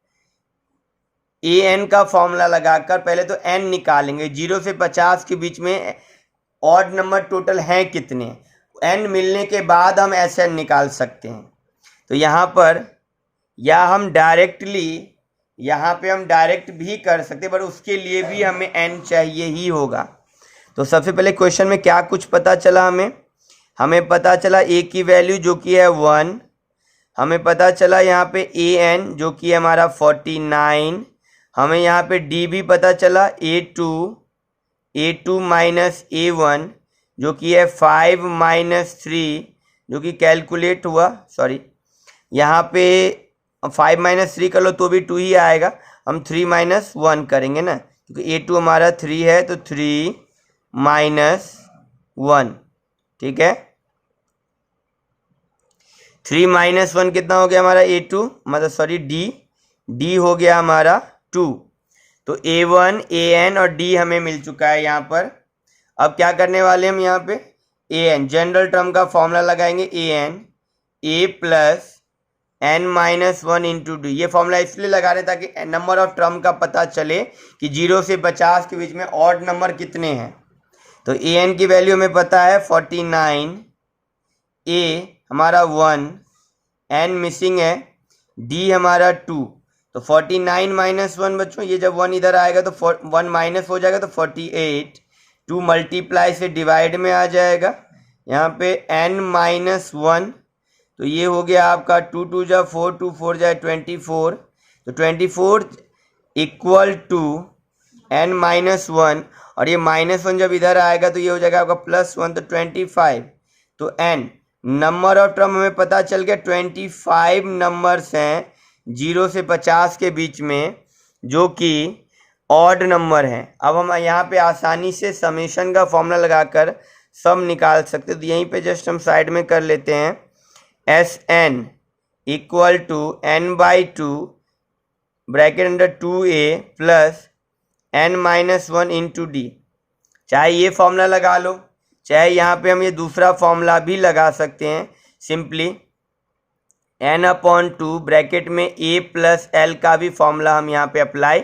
an का फॉर्मूला लगाकर पहले तो n निकालेंगे। 0 से 50 के बीच में ऑड नंबर टोटल हैं कितने, n मिलने के बाद हम Sn निकाल सकते हैं। तो यहाँ पर या हम डायरेक्टली यहाँ पे हम डायरेक्ट भी कर सकते, पर उसके लिए भी हमें n चाहिए ही होगा। तो सबसे पहले क्वेश्चन में क्या कुछ पता चला हमें पता चला a की वैल्यू जो कि है 1, हमें पता चला यहाँ पे an जो कि है हमारा 49, हमें यहाँ पे d भी पता चला a2 माइनस a1 जो कि है 5 माइनस 3 जो कि कैलकुलेट हुआ, सॉरी यहाँ पे 5 माइनस 3 कर लो तो भी 2 ही आएगा, हम 3 माइनस 1 करेंगे ना, क्योंकि a2 हमारा 3 है तो 3 माइनस 1, ठीक है। 3 माइनस 1 कितना हो गया हमारा a2, मतलब सॉरी d हो गया हमारा 2। तो a1 an और d हमें मिल चुका है यहाँ पर। अब क्या करने वाले हम यहाँ पे an जनरल टर्म का फॉर्मूला लगाएंगे, an a plus n minus 1 into D. ये फॉर्मूला इसलिए लगा रहे हैं ताकि नंबर ऑफ टर्म का पता चले कि 0 से 50 के बीच में ऑड नंबर कितने हैं। तो an की वैल्यू हमें पता है 49, a हमारा 1, n मिसिंग है, d हमारा 2। तो 49 माइनस 1 बच्चों, ये जब 1 इधर आएगा तो 1 माइनस हो जाएगा तो 48, 2 मल्टीप्लाई से डिवाइड में आ जाएगा, यहाँ पे n माइनस 1, तो ये हो गया आपका 2 2 जा 4, 2 4 जाए 24, तो 24 इक्वल टू n माइनस 1, और ये माइनस 1 जब इधर आएगा तो ये हो जाएगा आपका प्लस 1, तो 25। तो n नंबर ऑफ टर्म हमें पता चल गया 25 नंबर्स हैं 0 से 50 के बीच में जो कि ऑड नंबर हैं। अब हम यहाँ पे आसानी से समेशन का फॉर्मूला लगाकर सम निकाल सकते हैं, तो यहीं पे जस्ट हम साइड में कर लेते हैं, Sn equal to n/2 bracket under 2a plus n minus 1 into d. चाहे ये फॉर्मूला लगा लो, चाहे यहाँ पे हम ये दूसरा फॉर्मूला भी लगा सकते हैं, सिंपली n/2 ब्रैकेट में a प्लस l का भी फॉर्मूला हम यहाँ पे अप्लाई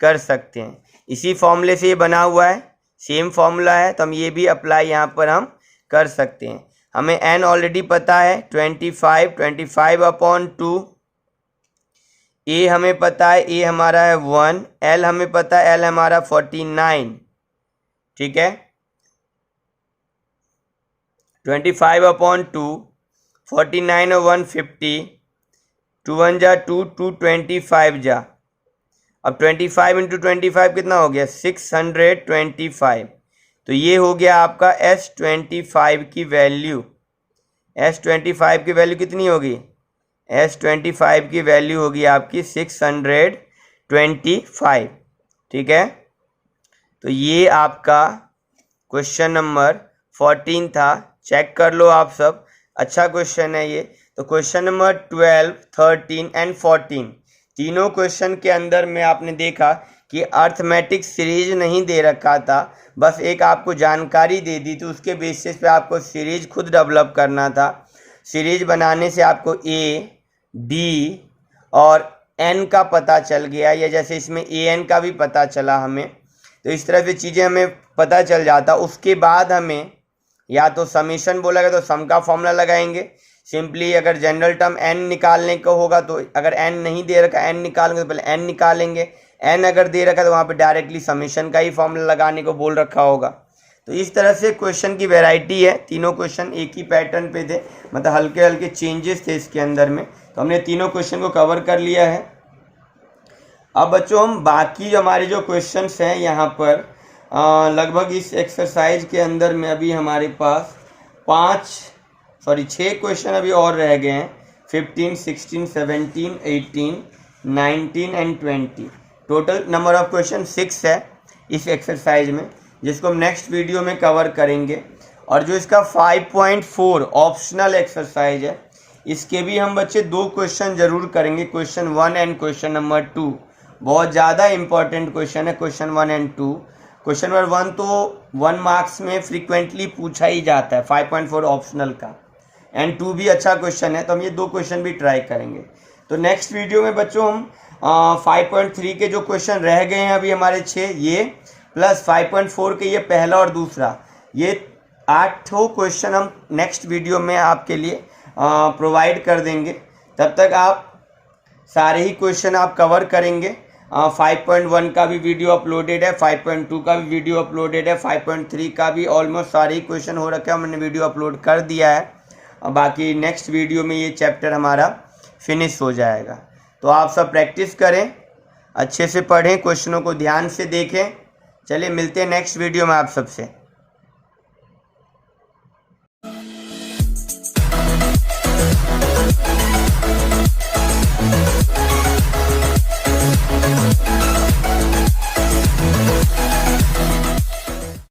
कर सकते हैं। इसी फॉर्मूले से ये बना हुआ है, सेम फॉर्मूला है, तो हम ये भी अप्लाई यहाँ पर हम कर सकते हैं। हमें n ऑलरेडी पता है 25/2, a हमें पता है a हमारा है 1, l हमें पता है l हमारा 49, ठीक है। 25/2, 49 और 150, 2 1 जा 2, 2 25 जा, अब 25 इंटू 25 कितना हो गया 625। तो ये हो गया आपका S25 की वैल्यू। S25 की वैल्यू कितनी होगी, S25 की वैल्यू होगी आपकी 625, ठीक है। तो ये आपका क्वेश्चन नंबर 14 था, चेक कर लो आप सब, अच्छा क्वेश्चन है ये। तो क्वेश्चन नंबर 12, 13 एंड 14 तीनों क्वेश्चन के अंदर में आपने देखा कि अर्थमेटिक सीरीज नहीं दे रखा था, बस एक आपको जानकारी दे दी थी, उसके बेसिस पे आपको सीरीज खुद डेवलप करना था। सीरीज बनाने से आपको a, d और n का पता चल गया, या जैसे इसमें an का भी पता चला हमें, तो इस तरह से चीज़ें हमें पता चल जाता। उसके बाद हमें या तो समीशन बोला गया तो सम का फॉर्मूला लगाएंगे, सिंपली अगर जनरल टर्म n निकालने को होगा तो अगर n नहीं दे रखा n निकालेंगे तो पहले n निकालेंगे, n अगर दे रखा तो वहाँ पे डायरेक्टली समीशन का ही फॉर्मूला लगाने को बोल रखा होगा। तो इस तरह से क्वेश्चन की वैरायटी है, तीनों क्वेश्चन एक ही पैटर्न पे थे, मतलब हल्के हल्के चेंजेस थे इसके अंदर में, तो हमने तीनों क्वेश्चन को कवर कर लिया है। अब बच्चों हम बाकी जो हमारे जो क्वेश्चंस हैं यहाँ पर लगभग इस एक्सरसाइज के अंदर में अभी हमारे पास 6 क्वेश्चन अभी और रह गए हैं, 15, 16, 17, 18, 19 and 20। Total number of question 6 है इस एक्सरसाइज में, जिसको हम नेक्स्ट वीडियो में कवर करेंगे। और जो इसका 5.4 ऑप्शनल एक्सरसाइज है, इसके भी हम बच्चे 2 क्वेश्चन जरूर करेंगे, क्वेश्चन 1 एंड क्वेश्चन नंबर 2। बहुत ज़्यादा इंपॉर्टेंट क्वेश्चन है क्वेश्चन 1 एंड 2। क्वेश्चन नंबर 1 तो 1 मार्क्स में फ्रीक्वेंटली पूछा ही जाता है 5.4 ऑप्शनल का, एंड 2 भी अच्छा क्वेश्चन है, तो हम ये 2 क्वेश्चन भी ट्राई करेंगे। तो नेक्स्ट वीडियो में बच्चों हम 5.3 के जो क्वेश्चन रह गए हैं अभी हमारे 6, ये प्लस 5.4 के ये पहला और दूसरा, ये 8 क्वेश्चन हम नेक्स्ट वीडियो में आपके लिए प्रोवाइड कर देंगे। तब तक आप सारे ही क्वेश्चन आप कवर करेंगे। 5.1 का भी वीडियो अपलोडेड है, 5.2 का भी वीडियो अपलोडेड है, 5.3 का भी ऑलमोस्ट सारे ही क्वेश्चन हो रखे हैं, मैंने वीडियो अपलोड कर दिया है। और बाकी नेक्स्ट वीडियो में ये चैप्टर हमारा फिनिश हो जाएगा। तो आप सब प्रैक्टिस करें, अच्छे से पढ़ें, क्वेश्चनों को ध्यान से देखें। चलिए मिलते हैं नेक्स्ट वीडियो में आप सबसे।